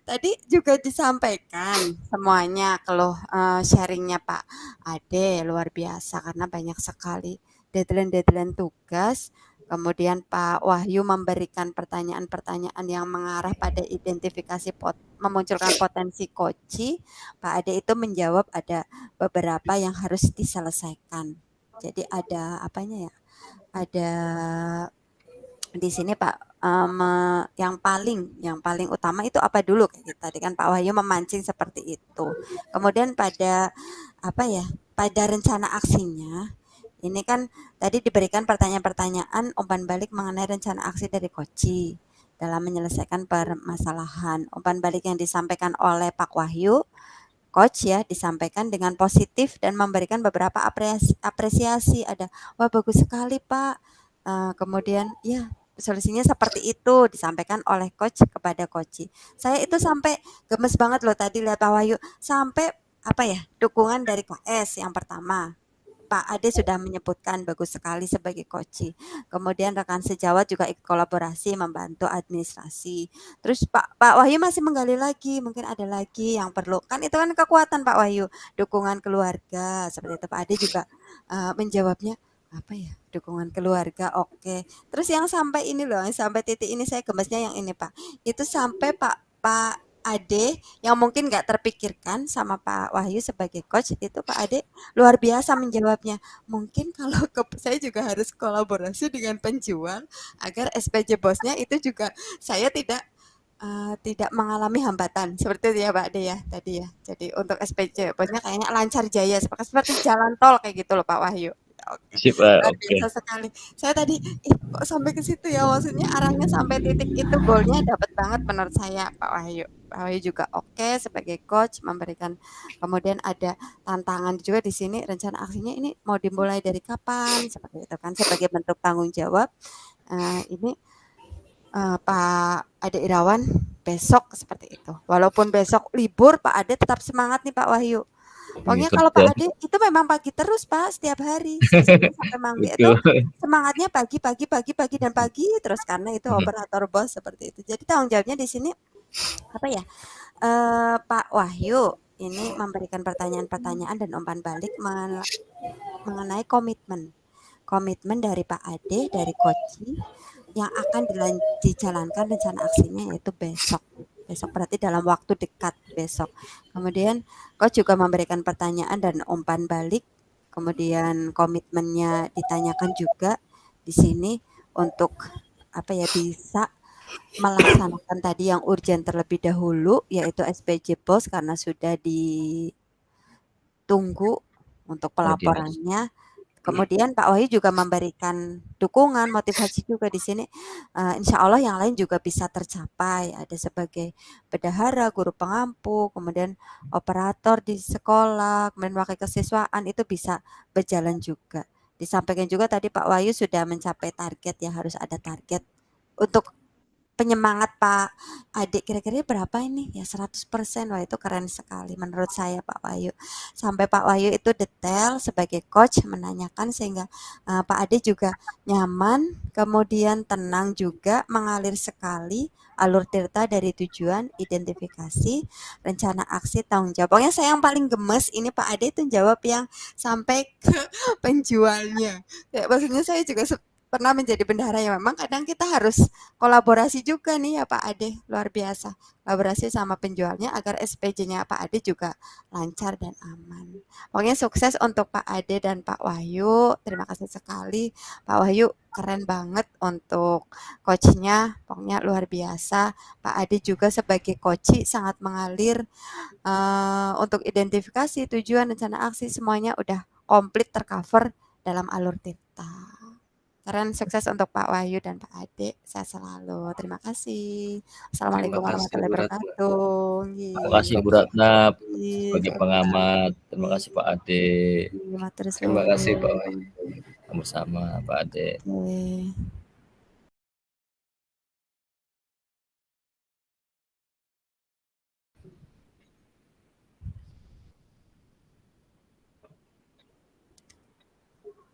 tadi juga disampaikan semuanya kalau sharingnya Pak Ade luar biasa karena banyak sekali deadline-deadline tugas. Kemudian Pak Wahyu memberikan pertanyaan-pertanyaan yang mengarah pada identifikasi memunculkan potensi koci. Pak Ade itu menjawab ada beberapa yang harus diselesaikan. Jadi ada apanya ya? Ada di sini Pak yang paling utama itu apa dulu kayak gitu. Tadi kan Pak Wahyu memancing seperti itu. Kemudian pada apa ya? Pada rencana aksinya ini kan tadi diberikan pertanyaan-pertanyaan umpan balik mengenai rencana aksi dari Koci dalam menyelesaikan permasalahan. Umpan balik yang disampaikan oleh Pak Wahyu, coach ya, disampaikan dengan positif dan memberikan beberapa apresiasi. Ada, wah bagus sekali Pak. Kemudian ya solusinya seperti itu disampaikan oleh coach kepada coach. Saya itu sampai gemes banget loh tadi lihat Pak Wahyu sampai apa ya dukungan dari KS yang pertama. Pak Ade sudah menyebutkan bagus sekali sebagai coach. Kemudian rekan sejawat juga ikut kolaborasi membantu administrasi. Terus Pak Wahyu masih menggali lagi, mungkin ada lagi yang perlu. Kan itu kan kekuatan Pak Wahyu, dukungan keluarga. Seperti itu Pak Ade juga menjawabnya apa ya dukungan keluarga oke. Terus yang sampai ini loh, yang sampai titik ini saya gemesnya yang ini Pak. Itu sampai Pak Ade yang mungkin nggak terpikirkan sama Pak Wahyu sebagai coach itu Pak Ade luar biasa menjawabnya. Mungkin kalau saya juga harus kolaborasi dengan penjual agar SPJ bosnya itu juga saya tidak mengalami hambatan seperti itu ya Pak Ade ya tadi ya. Jadi untuk SPJ bosnya kayaknya lancar jaya seperti jalan tol kayak gitu loh Pak Wahyu. Oke, Sip, luar oke. biasa sekali. Saya tadi, ih kok sampai ke situ ya, maksudnya arahnya sampai titik itu goalnya dapat banget menurut saya Pak Wahyu. Pak Wahyu juga oke sebagai coach memberikan, kemudian ada tantangan juga di sini rencana aksinya ini mau dimulai dari kapan seperti itu kan sebagai bentuk tanggung jawab. Ini Pak Ade Irawan besok seperti itu. Walaupun besok libur, Pak Ade tetap semangat nih Pak Wahyu. Iya, Pokoknya kalau kerja. Pak Ade itu memang pagi terus Pak, setiap hari. Senin sampai Mangga itu Betul. semangatnya pagi, pagi, pagi, pagi, dan pagi terus karena itu operator bos seperti itu. Jadi tanggung jawabnya di sini apa ya? Pak Wahyu ini memberikan pertanyaan-pertanyaan dan umpan balik mengenai komitmen. Komitmen dari Pak Ade, dari Koci yang akan dijalankan rencana aksinya yaitu besok. Besok berarti dalam waktu dekat besok. Kemudian Coach juga memberikan pertanyaan dan umpan balik. Kemudian komitmennya ditanyakan juga di sini untuk apa ya bisa melaksanakan tadi yang urgent terlebih dahulu yaitu SPJ Pos karena sudah ditunggu untuk Koordinasi. pelaporannya. Kemudian Pak Wahyu juga memberikan dukungan, motivasi juga di sini. Insya Allah yang lain juga bisa tercapai. Ada sebagai bendahara, guru pengampu, kemudian operator di sekolah, kemudian wakil kesiswaan itu bisa berjalan juga. Disampaikan juga tadi Pak Wahyu sudah mencapai target ya harus ada target untuk penyemangat Pak Adik kira-kira berapa ini? Ya 100%. Wah itu keren sekali menurut saya Pak Wahyu. Sampai Pak Wahyu itu detail sebagai coach menanyakan sehingga Pak Adik juga nyaman, kemudian tenang juga, mengalir sekali alur cerita dari tujuan, identifikasi, rencana aksi, tanggung jawab. Pokoknya saya yang paling gemes ini Pak Ade itu jawab yang sampai ke penjualnya. Ya, maksudnya saya juga pernah menjadi bendahara ya memang kadang kita harus kolaborasi juga nih ya Pak Ade, luar biasa. Kolaborasi sama penjualnya agar SPJ-nya Pak Ade juga lancar dan aman. Pokoknya sukses untuk Pak Ade dan Pak Wahyu. Terima kasih sekali. Pak Wahyu keren banget untuk coachnya. Pokoknya luar biasa. Pak Ade juga sebagai coach sangat mengalir untuk identifikasi tujuan rencana aksi semuanya udah komplit tercover dalam alur Tirta. Keren, sukses untuk Pak Wahyu dan Pak Ade. Sehat selalu. Terima kasih. Terima Assalamualaikum kasih warahmatullahi Bu Ratna. wabarakatuh. Terima Nggih. kasih Bu Ratna Nggih, sebagai sama-sama. pengamat. Terima kasih Pak Ade. Nggih, matur Terima kasih Pak suwun. Wahyu. Sama-sama Pak Ade. Nggih.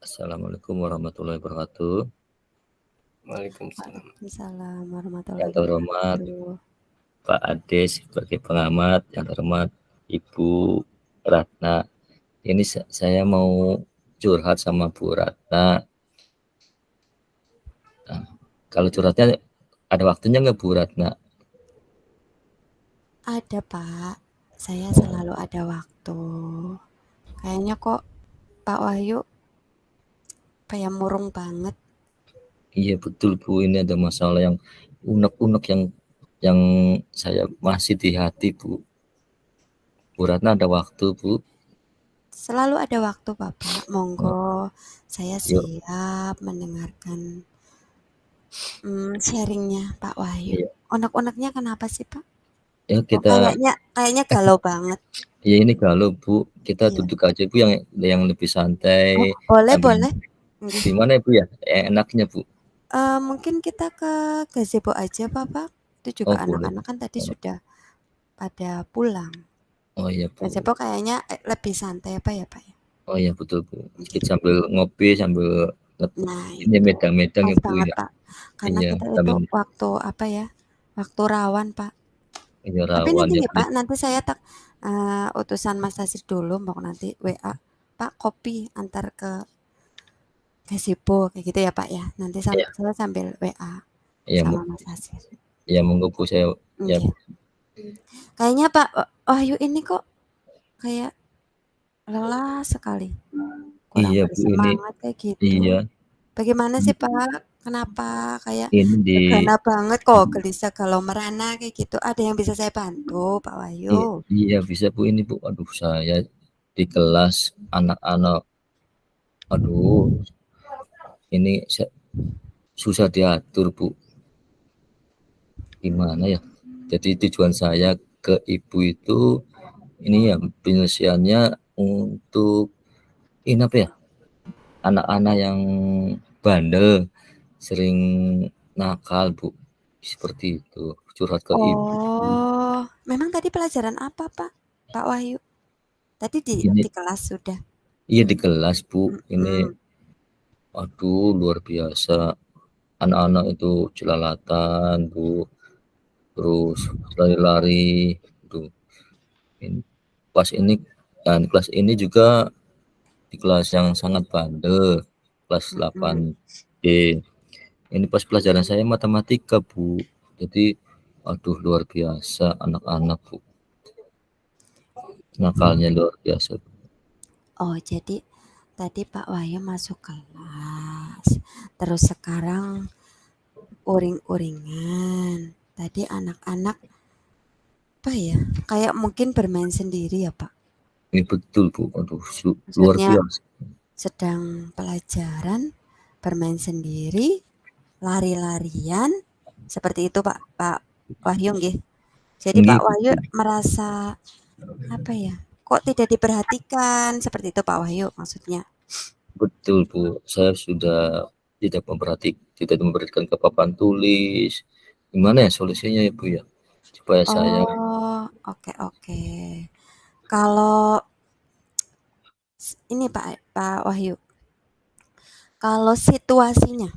Assalamualaikum warahmatullahi wabarakatuh. Waalaikumsalam. Waalaikumsalam warahmatullahi Yang terhormat wabarakatuh. Pak Ade sebagai pengamat, yang terhormat Ibu Ratna. Ini saya mau curhat sama Bu Ratna. Nah, kalau curhatnya ada waktunya nggak Bu Ratna? Ada Pak, saya selalu ada waktu. Kayaknya kok Pak Wahyu kayak murung banget. Iya betul Bu, ini ada masalah yang unek-unek yang saya masih di hati Bu. Bu Ratna ada waktu Bu? Selalu ada waktu Bapak, monggo saya Yuk, siap mendengarkan sharingnya Pak Wahyu. iya. Unek-uneknya kenapa sih Pak? Ya Oh, kita, kayaknya galau banget. ya ini kalau Bu, kita Iya. duduk aja Bu yang lebih Oh, santai. boleh Sambil boleh. Nggih. di mana Bu ya? Enaknya Bu. Mungkin kita ke gazebo aja Bapak. Itu Oh juga boleh. anak-anak kan tadi sudah pada pulang. Oh iya Bu. Gazebo kayaknya lebih santai apa ya Pak ya? Oh iya betul Bu. Nggih. Kita sambil ngopi, sambil Nah ini itu, medang-medang pas ya Bu banget ya. Pak. Karena Iya, kita itu sambil waktu apa ya? Waktu rawan Pak. ini Tapi rawan nanti ya nih Bu. Pak, nanti saya utusan Mas Tasir dulu, mau nanti WA. Pak, kopi antar ke gazebo, kayak gitu ya Pak ya. Nanti Iya, saya sambil WA iya sama Mas Tasir. ya monggo Bu saya ya Nggih. Kayaknya Pak Wahyu ini kok kayak lelah sekali, kurang Iya Bu, ini bersemangat kayak gitu. iya, Bagaimana sih Pak? Kenapa kayak ini di gegana banget kok, gelisah galau merana kayak gitu? Ada yang bisa saya bantu Pak Wahyu? iya bisa Bu, ini Bu. Aduh, saya di kelas anak-anak, aduh, ini susah diatur Bu. Gimana ya? Jadi tujuan saya ke ibu itu ini ya penyelesaiannya untuk ini apa ya? Anak-anak yang bandel, sering nakal Bu. Seperti itu. Curhat ke ibu. Oh, memang tadi pelajaran apa Pak? Pak Wahyu? Tadi Ini di kelas sudah. iya di kelas Bu. Ini Mm-mm. aduh luar biasa. Anak-anak itu jelalatan Bu. Terus lari-lari. Tuh. Kelas ini dan kelas ini juga di kelas yang sangat bandel, kelas Mm-mm. 8D. Ini pas pelajaran saya matematika Bu. Jadi aduh luar biasa anak-anak Bu. Nakalnya luar biasa. Oh, jadi tadi Pak Wahyu masuk kelas. Terus sekarang uring-uringan. Tadi anak-anak apa ya? Kayak mungkin bermain sendiri ya Pak. Ini betul Bu. Aduh luar Maksudnya biasa. sedang pelajaran, bermain sendiri, lari-larian, seperti itu Pak Wahyu nggih. Jadi Ini Pak Wahyu merasa apa ya? Kok tidak diperhatikan seperti itu Pak Wahyu maksudnya. betul Bu. Saya sudah tidak memberikan ke papan tulis. Gimana ya solusinya ya Bu ya? Supaya saya Oh, oke oke. Kalau ini Pak Wahyu, kalau situasinya,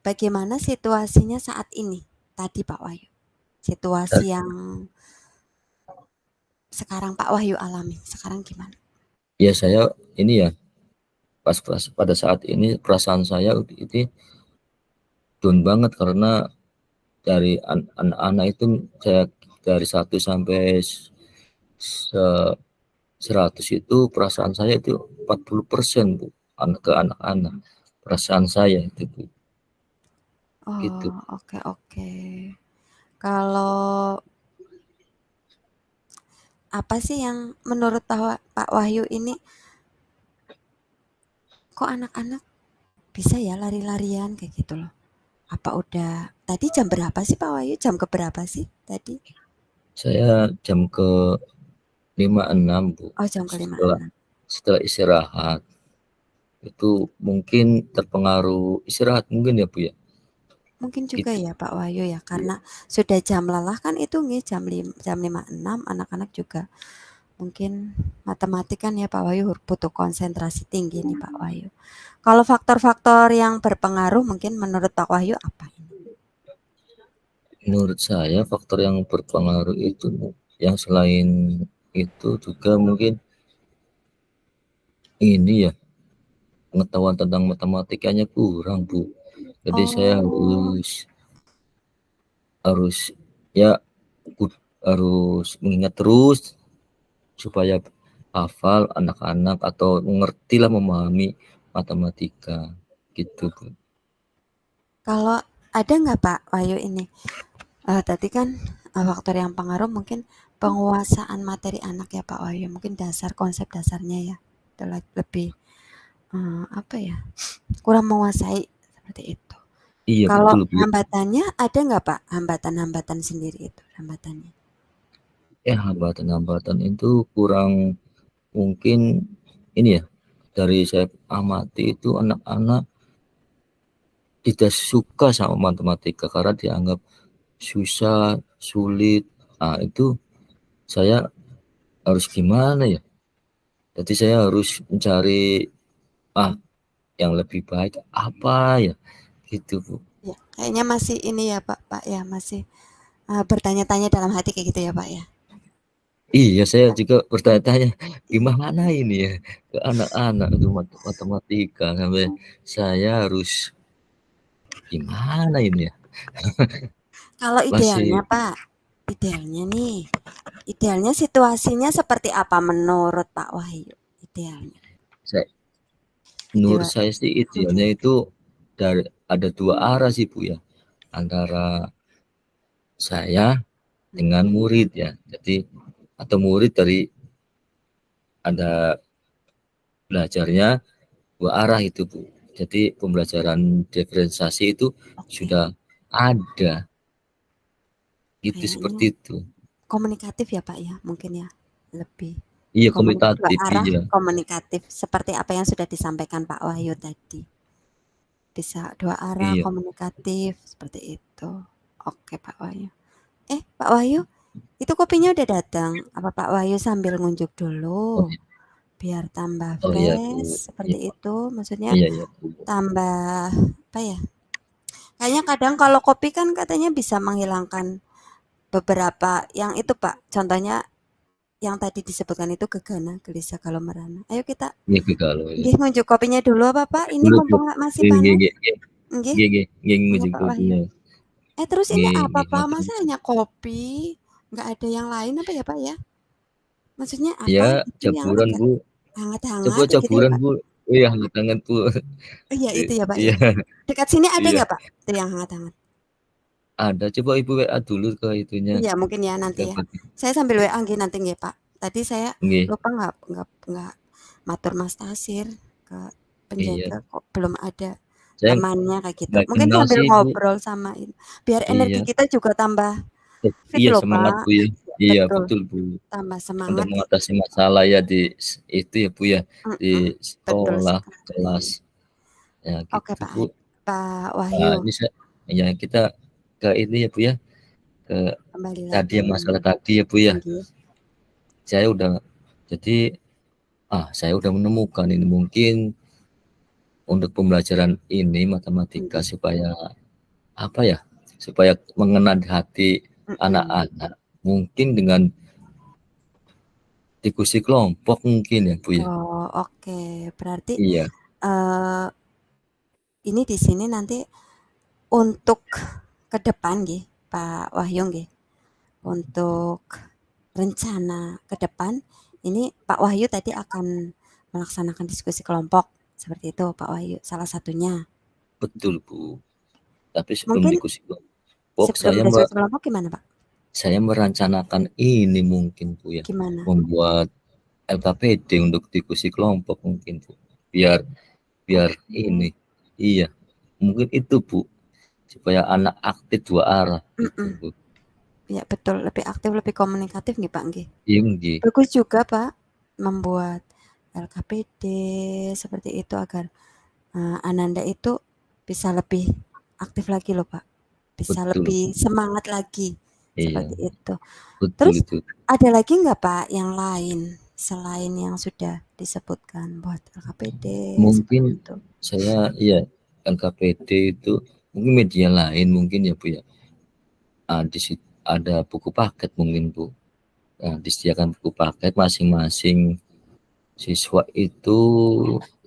bagaimana situasinya saat ini? Tadi Pak Wahyu, situasi yang sekarang Pak Wahyu alami, sekarang gimana? ya saya ini ya pas pada saat ini perasaan saya itu down banget karena dari anak-anak itu saya dari 1 sampai 100 itu perasaan saya itu 40% Bu ke anak-anak perasaan saya itu Bu gitu. Oh, oke oke. Kalau apa sih yang menurut Pak Wahyu ini kok anak-anak bisa ya lari-larian kayak gitu loh? Apa udah tadi jam berapa sih Pak Wahyu? Jam ke berapa sih tadi? Saya jam ke 5.6 Bu Oh, jam ke lima setelah enam. setelah istirahat itu mungkin terpengaruh istirahat mungkin ya Bu ya Mungkin juga gitu. ya Pak Wahyu ya, karena sudah jam lelah kan itu nih jam 5.6 anak-anak juga mungkin matematik kan ya Pak Wahyu butuh konsentrasi tinggi nih Pak Wahyu. Kalau faktor-faktor yang berpengaruh mungkin menurut Pak Wahyu apa ini? Menurut saya faktor yang berpengaruh itu yang selain itu juga mungkin ini ya pengetahuan tentang matematikanya kurang Bu. Jadi saya Oh, harus ya harus mengingat terus supaya hafal anak-anak atau mengerti lah memahami matematika gitu Bu. kalau ada nggak Pak Wahyu ini? Tadi kan faktor yang pengaruh mungkin penguasaan materi anak ya Pak Wahyu, mungkin dasar konsep dasarnya ya, itu lebih apa ya, kurang menguasai seperti itu. Iya Kalau betul Bu. hambatannya ada nggak Pak? Hambatan-hambatan sendiri itu hambatannya? Hambatan-hambatan itu kurang mungkin ini ya dari saya amati itu anak-anak tidak suka sama matematika karena dianggap susah, sulit. Nah, itu saya harus gimana ya? Jadi saya harus mencari yang lebih baik apa ya? Gitu, Bu. Ya, kayaknya masih ini ya Pak ya masih bertanya-tanya dalam hati kayak gitu ya Pak ya. Iya, saya juga bertanya-tanya gimana ini ya ke anak-anak itu matematika sampai saya harus gimana ini ya? Kalau idealnya Masih Pak, Idealnya situasinya seperti apa menurut Pak Wahyu? Idealnya. Menurut Ideal. saya sih idealnya itu ada dua arah sih Bu ya, antara saya dengan murid ya. Jadi atau murid dari ada belajarnya dua arah itu Bu. Jadi pembelajaran diferensiasi itu sudah ada. Itu seperti Kayaknya itu. komunikatif ya Pak ya, mungkin ya lebih Iya dua komunikatif arah iya. komunikatif seperti apa yang sudah disampaikan Pak Wahyu tadi. Bisa dua arah Iya. komunikatif seperti itu. Oke Pak Wahyu. Pak Wahyu, itu kopinya udah datang. Apa Pak Wahyu sambil ngunjuk Oh, dulu iya. biar tambah Oh iya Bu. fresh seperti Iya, itu? Maksudnya iya, iya Bu. tambah apa ya? Kayaknya kadang kalau kopi kan katanya bisa menghilangkan beberapa yang itu Pak. Contohnya yang tadi disebutkan itu gegana, gelisah, galau, merana. Ayo kita Iya kalau ya. nggih ngunjuk kopinya dulu apa Pak? Ini Dulu Bu. mumpung masih Nggih, nggih, panas. nggih, nggih. Nggih, Nggih, nggih, nggih iya ngunjuk Pak Wahyu. kopinya. Terus ini Nggih, apa nggih, Pak? matur Masa nuwun. hanya kopi? Nggak ada yang lain apa ya Pak ya? Maksudnya apa Ya, gitu yang jaburan agak Bu. Coba hangat-hangat gitu ya jaburan Pak? Bu. Iya, hangat banget Bu. Iya itu ya Pak ya. Iya, Dekat sini ada iya. nggak Pak? Itu yang hangat-hangat. Ada. Coba Ibu WA dulu ke itunya. Iya mungkin ya nanti ya. Dapat. Saya sambil WA nggih nanti nggih Pak. Tadi saya Nggih. lupa nggak matur Mas Tasir ke Iya. penjaga kok belum ada Saya temannya kayak gitu. nggak Mungkin kenal sambil sih Bu. ngobrol sama ini. Biar energi Iya. kita juga tambah fit Iya loh semangat Pak. Bu ya. Ya, Iya betul. betul Bu. Tambah Untuk semangat. mengatasi masalah ya di itu ya Bu ya. Di Mm-mm, betul sekolah, kelas. sekali. Ya Oke gitu Bu. Pak Nah, Wahyu, ini saya, ya kita ke ini ya Bu ya. Ke kembali tadi lagi. yang masalah tadi ya Bu ya. Nggih. Saya udah jadi saya udah menemukan ini mungkin untuk pembelajaran ini matematika supaya apa ya? Supaya mengena di hati anak-anak mungkin dengan diskusi kelompok mungkin ya Bu ya. Oh, oke. Berarti Iya, ini di sini nanti untuk ke depan nggih, Pak Wahyu nggih. Untuk rencana ke depan ini Pak Wahyu tadi akan melaksanakan diskusi kelompok seperti itu Pak Wahyu salah satunya. betul Bu. Tapi sebelum Mungkin diskusi kelompok sebelum diskusi kelompok gimana Pak? saya merancanakan ini mungkin Bu ya. Gimana? Membuat LKPD untuk diskusi kelompok mungkin Bu. Biar ini. Iya. Mungkin itu Bu. Supaya anak aktif dua arah gitu Bu. Ya betul, lebih aktif, lebih komunikatif nggih Pak nggih. Iya nggih. Bagus juga Pak membuat LKPD seperti itu agar Ananda itu bisa lebih aktif lagi loh Pak. Bisa Betul lebih Bu. semangat lagi Iya. seperti itu. Betul Terus itu. ada lagi nggak Pak yang lain selain yang sudah disebutkan buat LKPD seperti Mungkin itu? saya iya LKPD itu mungkin media lain mungkin ya Bu ya. Di situ ada buku paket mungkin Bu. Nah, disediakan buku paket masing-masing siswa itu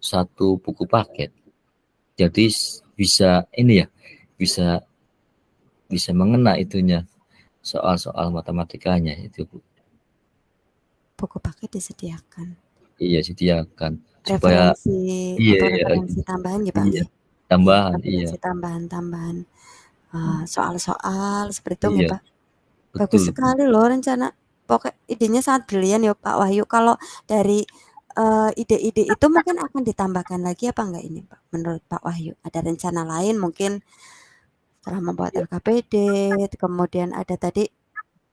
satu buku paket. Jadi bisa ini ya, bisa bisa mengena itunya soal-soal matematikanya itu Bu. Buku paket disediakan. Iya sediakan supaya Referensi iya atau iya referensi tambahan ya Pak iya nggih? tambahan iya Referensi tambahan-tambahan soal-soal seperti itu nggih iya Pak? Bagus betul Bu. sekali loh rencana. Pokok idenya sangat brilian ya Pak Wahyu. Kalau dari ide-ide itu mungkin akan ditambahkan lagi apa enggak ini Pak? Menurut Pak Wahyu ada rencana lain mungkin setelah membuat LKPD, kemudian ada tadi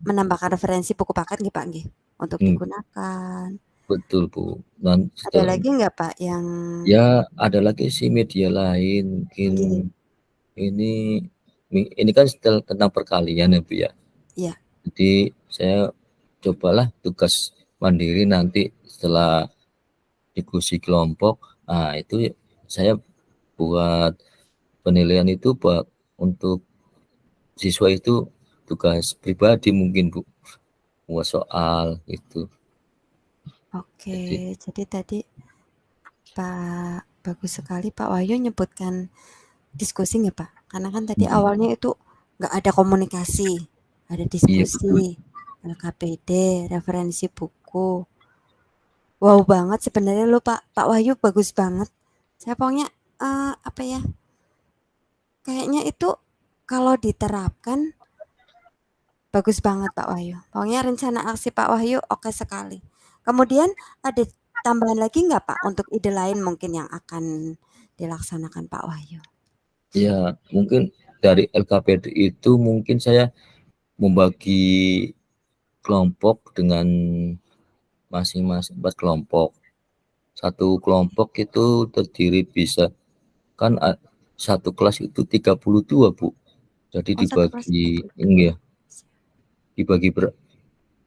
menambahkan referensi buku paket nggih Pak nggih untuk digunakan. Betul Bu. Dan Ada setelah lagi nggak Pak yang ya ada lagi sih media lain mungkin nggih? ini kan tentang perkalian ya Bu ya. Iya. Jadi saya cobalah tugas mandiri nanti setelah diskusi kelompok. Nah, itu saya buat penilaian itu buat untuk siswa itu tugas pribadi mungkin Bu. Buat soal itu. Oke, jadi tadi Pak bagus sekali Pak Wahyu nyebutkan diskusi nggak Pak? Karena kan tadi awalnya itu nggak ada komunikasi, ada Iya, betul. diskusi, LKPD, referensi buku. Wow banget sebenarnya lo Pak Wahyu, bagus banget. Saya pokoknya apa ya? Kayaknya itu kalau diterapkan bagus banget Pak Wahyu. Pokoknya rencana aksi Pak Wahyu oke sekali. Kemudian ada tambahan lagi nggak Pak untuk ide lain mungkin yang akan dilaksanakan Pak Wahyu? Ya, mungkin dari LKPD itu mungkin saya membagi kelompok dengan masing-masing 4 kelompok. Satu kelompok itu terdiri bisa kan satu kelas itu 32, Bu. Jadi Oh, satu kelas dibagi 32. enggak,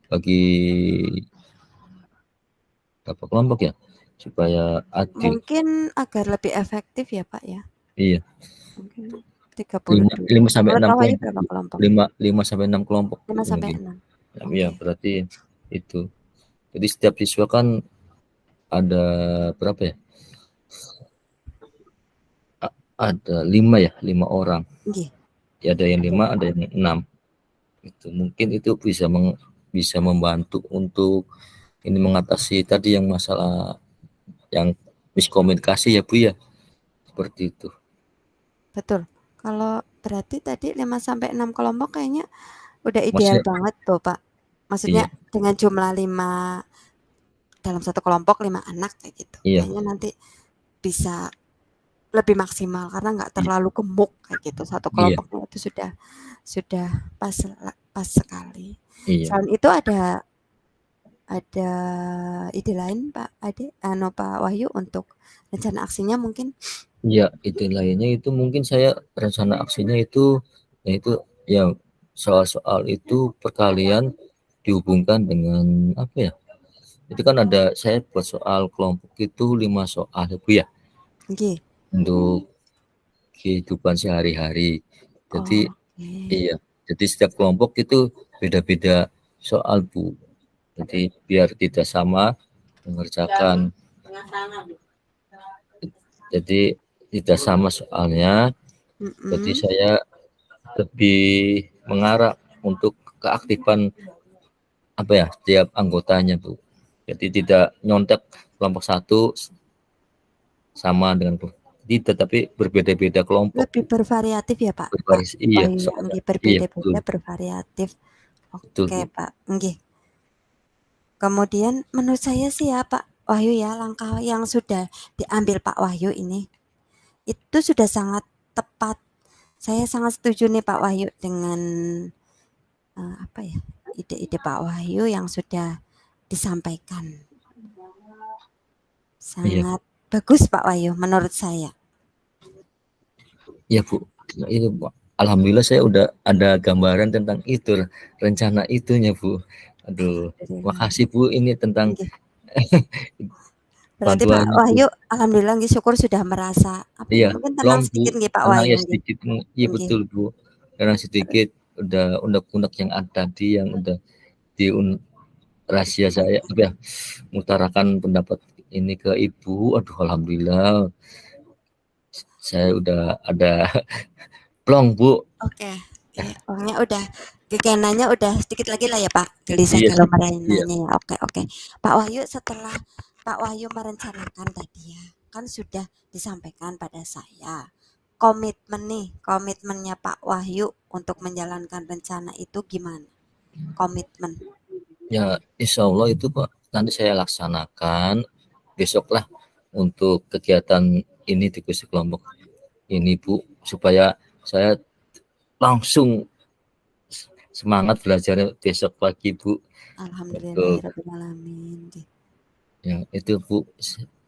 bagi berapa kelompok ya supaya adil. Mungkin agar lebih efektif ya Pak ya. Iya. Mungkin 5 32. sampai Menurut 6 Pak Wahyu kelompok. berapa kelompok? 5 sampai 6 kelompok, Bu, 5 sampai mungkin. 6. Ya, Oke. berarti itu. Jadi setiap siswa kan ada berapa ya? Ada 5 ya, 5 orang. Nggih. Ya, ada yang 5, ada yang 6. Itu mungkin itu bisa membantu untuk ini mengatasi tadi yang masalah yang miskomunikasi ya, Bu ya. Seperti itu. Betul. Kalau berarti tadi 5 sampai 6 kelompok kayaknya udah ideal Maksudnya banget tuh, Pak. Maksudnya iya, dengan jumlah 5 dalam satu kelompok 5 anak kayak gitu. iya, Kayaknya nanti bisa lebih maksimal karena nggak terlalu gemuk kayak gitu. Satu iya, kelompoknya itu sudah pas sekali. iya. Selain itu ada ide lain Pak Ade, Pak Wahyu untuk rencana aksinya mungkin? Iya, itu lainnya itu mungkin saya rencana aksinya itu yaitu ya soal-soal itu perkalian dihubungkan dengan apa ya? Itu kan ada saya buat soal kelompok itu 5 soal ya, Bu ya, Nggih. untuk kehidupan sehari-hari. Jadi Oke. iya, jadi setiap kelompok itu beda-beda soal, Bu. Jadi biar tidak sama mengerjakan. Jadi tidak sama soalnya. Jadi Mhm. saya lebih mengarah untuk keaktifan apa ya tiap anggotanya, Bu. Jadi tidak nyontek kelompok satu sama dengan tetapi berbeda-beda kelompok, Lebih Bu. bervariatif ya Pak Berbaris iya, Wahyu ya? soalnya Nggih, iya betul, berbeda-beda bervariatif. betul, Oke Bu. Pak, nggih. Kemudian menurut saya sih ya Pak Wahyu ya, langkah yang sudah diambil Pak Wahyu ini, itu sudah sangat tepat. Saya sangat setuju nih Pak Wahyu dengan, apa ya, ide-ide Pak Wahyu yang sudah disampaikan. Iya, Sangat bagus Pak Wahyu menurut saya. iya, Bu. Nah, itu, Bu. Alhamdulillah saya udah ada gambaran tentang itu, rencana itunya, Bu. Aduh, Alhamdulillah. makasih, Bu, ini tentang Nggih. Berarti Pak bantuannya, Bu. Wahyu alhamdulillah nggih syukur sudah merasa apa ya, Iya, mungkin tenang plong, Bu. sedikit nggih Pak Tenang Wahyu ya nggih. sedikit. Iya, Nggih. betul, Bu. Tenang sedikit, udah unek-unek yang ada tadi yang udah di rahasia saya apa ya, mengutarakan pendapat ini ke Ibu. Aduh, alhamdulillah saya udah ada plong, Bu. Oke, pokoknya udah gegenanya udah sedikit lagi lah ya Pak, gelisah Iya, kalau iya, merenanya ya. Oke, oke. Pak Wahyu, setelah Pak Wahyu merencanakan tadi ya, kan sudah disampaikan pada saya. Komitmennya Pak Wahyu untuk menjalankan rencana itu gimana? Komitmen. ya, insya Allah itu, Pak, nanti saya laksanakan besok lah untuk kegiatan ini di kursi kelompok ini, Bu, supaya saya langsung semangat belajarnya besok pagi, Bu, untuk Alhamdulillahirobbilalamin. yang itu, Bu.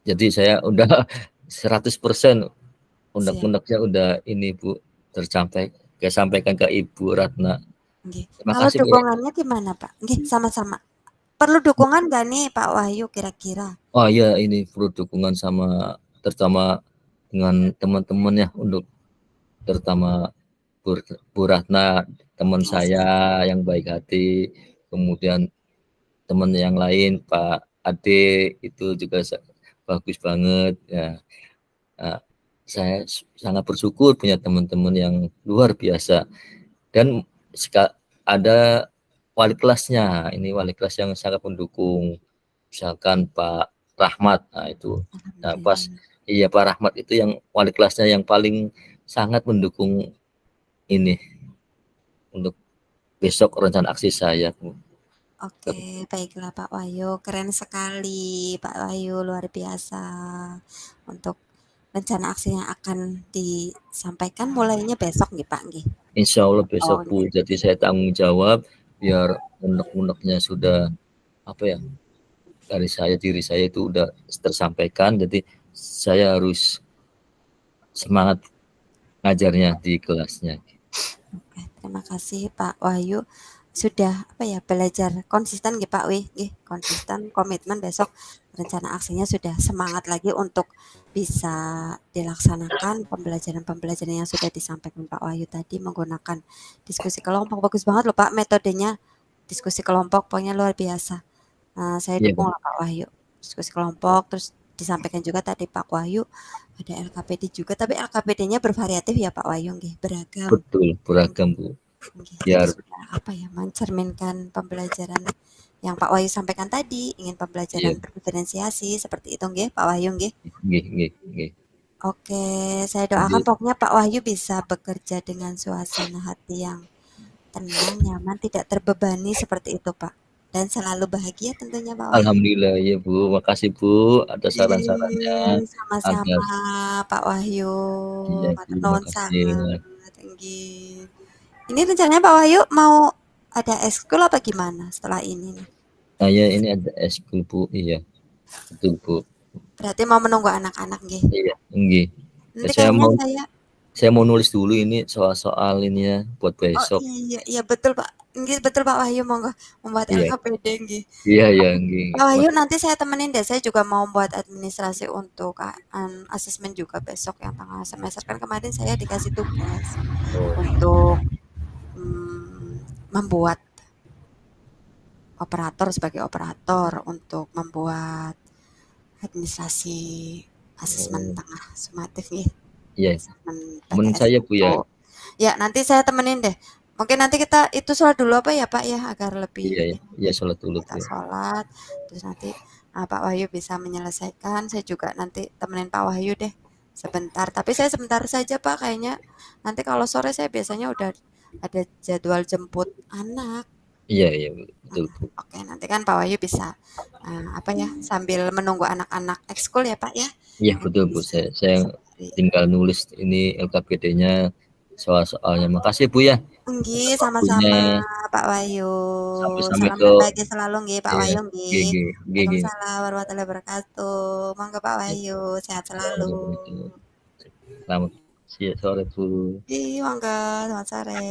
Jadi saya udah 100% Siap. unek-uneknya udah ini, Bu, tercapai. Saya sampaikan ke Ibu Ratna. Nggih. Terima Kalau kasih, Bu. dukungannya gimana Pak? Nggih, sama-sama. Perlu dukungan nggak nih Pak Wahyu kira-kira? Oh iya, ini perlu dukungan sama terutama dengan teman-teman ya untuk terutama Bu Ratna, teman Oke, saya siap. yang baik hati, kemudian teman yang lain Pak Ade itu juga bagus banget ya. Nah, saya sangat bersyukur punya teman-teman yang luar biasa dan ada wali kelasnya. Ini wali kelas yang sangat mendukung. Misalkan Pak Rahmat, nah itu. Nah, pas iya Pak Rahmat itu yang wali kelasnya yang paling sangat mendukung ini untuk besok rencana aksi saya, Bu. Oke, baiklah Pak Wahyu, keren sekali Pak Wahyu, luar biasa. Untuk rencana aksi yang akan disampaikan mulainya besok nih Pak nggih. Insya Allah Oh, besok, Bu. Jadi saya tanggung jawab biar unek-uneknya sudah apa ya, dari diri saya itu udah tersampaikan. Jadi saya harus semangat ngajarnya di kelasnya. oke, terima kasih Pak Wahyu sudah apa ya belajar konsisten nggih Pak Wih, nggih konsisten komitmen besok rencana aksinya sudah semangat lagi untuk bisa dilaksanakan pembelajaran-pembelajaran yang sudah disampaikan Pak Wahyu tadi menggunakan diskusi kelompok. Bagus banget loh Pak metodenya diskusi kelompok, pokoknya luar biasa. Saya Iya, dukung Pak. lah Pak Wahyu diskusi kelompok, terus disampaikan juga tadi Pak Wahyu ada LKPD juga, tapi LKPD-nya bervariatif ya Pak Wahyu nggih, beragam. Betul, beragam, Bu. Nggih, jadi Biar sudah apa ya, mencerminkan pembelajaran yang Pak Wahyu sampaikan tadi, ingin iya, pembelajaran berdiferensiasi seperti itu nggih, Pak Wahyu nggih. nggih, nggih, nggih. Oke, saya Jadi doakan pokoknya Pak Wahyu bisa bekerja dengan suasana hati yang tenang, nyaman, tidak terbebani seperti itu Pak. Dan selalu bahagia tentunya Pak Wahyu. alhamdulillah ya, Bu. Makasih, Bu, atas saran-sarannya agar Sama-sama Pak Wahyu, iya, Bu, matur nuwun makasih. sangat. Inggih. Ini rencananya Pak Wahyu mau ada ekskul apa gimana setelah ini nih? Saya ini ada eskul, Bu. Iya, betul, Bu. Berarti mau menunggu anak-anak nggih. Iya, nggih. Ya, Nanti kayaknya saya saya mau nulis dulu ini soal-soal ini ya buat oh besok. iya iya betul Pak. Nggih betul Pak Wahyu monggo membuat Iya, LKPD nggih. iya, iya, nggih. Pak Wahyu nanti saya temenin deh. Saya juga mau buat administrasi untuk asesmen juga besok yang tengah semester kan kemarin saya dikasih tugas Oh, untuk membuat operator sebagai operator untuk membuat administrasi asesmen oh, tengah sumatif nih, iya. asesmen Temen PTS saya, Bu, ya. itu. Ya, nanti saya temenin deh. Mungkin nanti kita itu sholat dulu apa ya Pak ya agar lebih Iya, ya. Iya, sholat dulu, kita Bu. sholat terus nanti Pak Wahyu bisa menyelesaikan. Saya juga nanti temenin Pak Wahyu deh sebentar. Tapi saya sebentar saja Pak kayaknya. Nanti kalau sore saya biasanya udah ada jadwal jemput anak. Iya, iya, betul, Bu. Oke, nanti kan Pak Wahyu bisa apa ya sambil menunggu anak-anak ekskul ya Pak ya. Iya, Nanti betul, Bu. bisa Saya sembari. tinggal nulis ini LKPD-nya soal-soalnya. Makasih, Bu, ya. Nggih, Atas sama-sama waktunya. Pak Wahyu. Sampai-sampai Salam ke dan bahagia selalu nggih Pak iya, Wahyu nggih. GG, GG. Waalaikumsalam warahmatullahi wabarakatuh. Monggo Pak Ya, Wahyu, sehat selalu. wabarakatuh. Selamat siang sore, Bu. Ih, monggo, selamat sore.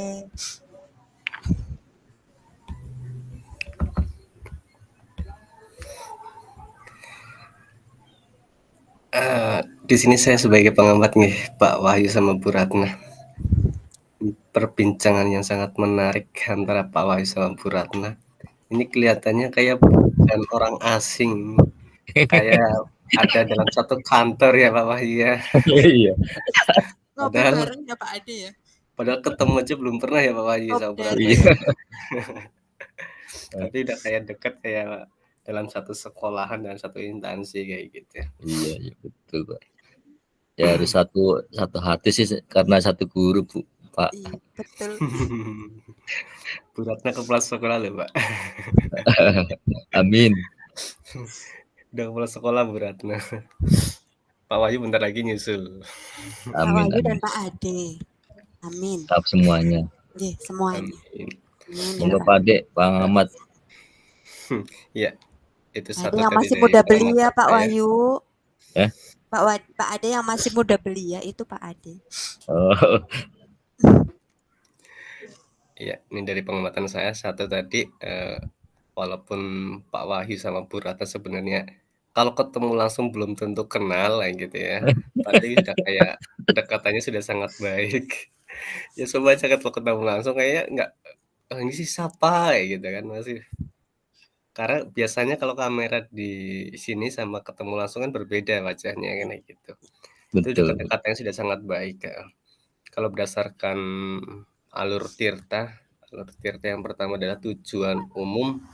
Di sini saya sebagai pengamat nih, Pak Wahyu sama Bu Ratna. Perbincangan yang sangat menarik antara Pak Wahyu sama Bu Ratna. Ini kelihatannya kayak bukan orang asing, kayak ada dalam satu kantor ya Pak Wahyu ya. Iya. Ngopi Padahal bareng ya Pak Ade ya. padahal ketemu aja belum pernah ya Pak Wahyu sama Bu Ratna Kopdar. ya. Iya. Tapi udah kayak deket kayak dalam satu sekolahan dan satu instansi kayak gitu ya. Iya, iya, betul, Pak. Ya harus satu hati sih karena satu guru, Bu, Pak. Iya, betul. Bu Ratna kepala sekolah loh Pak. Amin. Udah kepala sekolah Bu Ratna. Pak Wahyu bentar lagi nyusul. Pak Amin, Wahyu dan amin. Pak Ade. Amin. Tahap semuanya. Nggih, semuanya. Amin. Amin ya Monggo Pak. Pak Ade, Pak Ahmad. Ya, itu Ade satu yang tadi masih dari muda belia pengamatan Pak saya. Wahyu. Ya. Pak Ade yang masih muda belia itu Pak Ade. Oh, Iya, ini dari pengamatan saya satu tadi walaupun Pak Wahyu sama Bu Ratna sebenarnya kalau ketemu langsung belum tentu kenal lah gitu ya. Tapi udah kayak kedekatannya sudah sangat baik. Ya coba aja kalau ketemu langsung kayaknya nggak ini sih siapa kayak gitu kan masih. Karena biasanya kalau kamera di sini sama ketemu langsung kan berbeda wajahnya kan kayak gitu. Itu udah betul. kedekatannya sudah sangat baik. Kalau berdasarkan alur Tirta Kalau Tirta yang pertama adalah tujuan umum.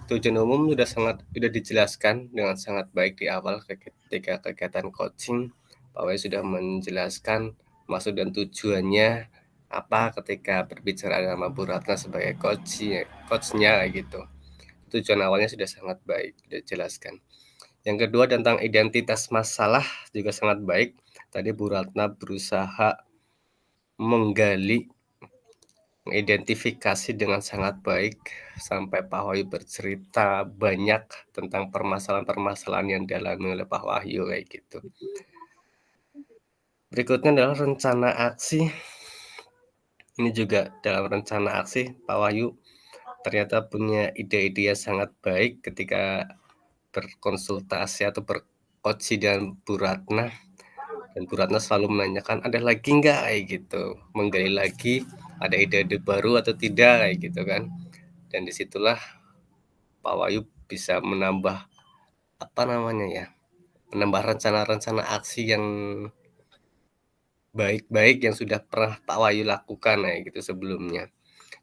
Tujuan umum sudah dijelaskan dengan sangat baik di awal ketika kegiatan coaching. Pak Wai sudah menjelaskan maksud dan tujuannya apa ketika berbicara sama Bu Ratna sebagai coachnya gitu. Tujuan awalnya sudah sangat baik, sudah dijelaskan. Yang kedua tentang identitas masalah juga sangat baik. Tadi Bu Ratna berusaha mengidentifikasi dengan sangat baik sampai Pak Wahyu bercerita banyak tentang permasalahan-permasalahan yang dialami oleh Pak Wahyu kayak gitu. Berikutnya adalah rencana aksi. Ini juga dalam rencana aksi Pak Wahyu ternyata punya ide-ide yang sangat baik ketika berkonsultasi atau berkoci dengan Bu Ratna. Dan Bu Ratna selalu menanyakan ada lagi nggak kayak gitu, menggali lagi ada ide-ide baru atau tidak kayak gitu kan. Dan disitulah Pak Wahyu bisa menambah menambah rencana-rencana aksi yang baik-baik yang sudah pernah Pak Wahyu lakukan kayak gitu sebelumnya.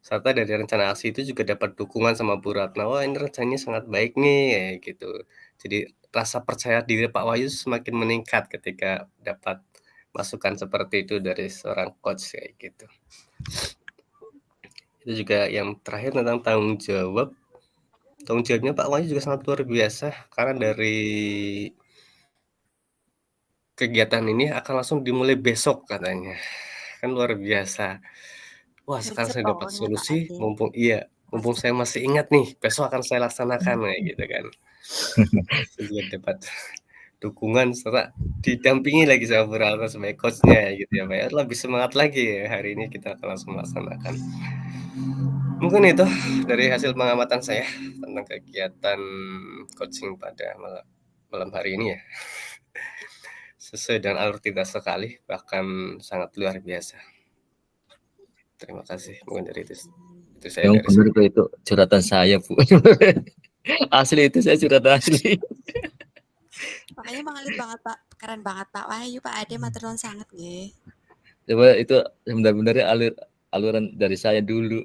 Serta dari rencana aksi itu juga dapat dukungan sama Bu Ratna, wah ini rencananya sangat baik nih kayak gitu. Jadi rasa percaya diri Pak Wahyu semakin meningkat ketika dapat masukan seperti itu dari seorang coach kayak gitu. Itu juga yang terakhir tentang tanggung jawab. Tanggung jawabnya Pak Wahyu juga sangat luar biasa karena dari kegiatan ini akan langsung dimulai besok katanya. Kan luar biasa. Wah, sekarang Gercep saya dapat pokoknya Pak solusi, Ade. mumpung saya masih ingat nih, besok akan saya laksanakan kayak gitu kan. Saya juga dapat dukungan serta didampingi lagi sama Bu Ratna sebagai coach-nya gitu ya, Pak ya. Lebih semangat lagi ya, hari ini kita akan langsung melaksanakan. Mungkin itu dari hasil pengamatan saya tentang kegiatan coaching pada malam hari ini ya. Sesuai dengan alur kita sekali, bahkan sangat luar biasa. Terima kasih, mungkin dari itu saya Yang dari benar saya. itu curhatan saya, Bu. Asli itu saya curhatan asli. Makanya mengalir banget Pak, keren banget Pak Wahyu, Pak Ade matur nuwun sanget nggih. Coba itu sebenarnya aluran dari saya dulu.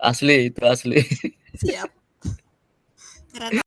Asli itu asli. Siap. Keren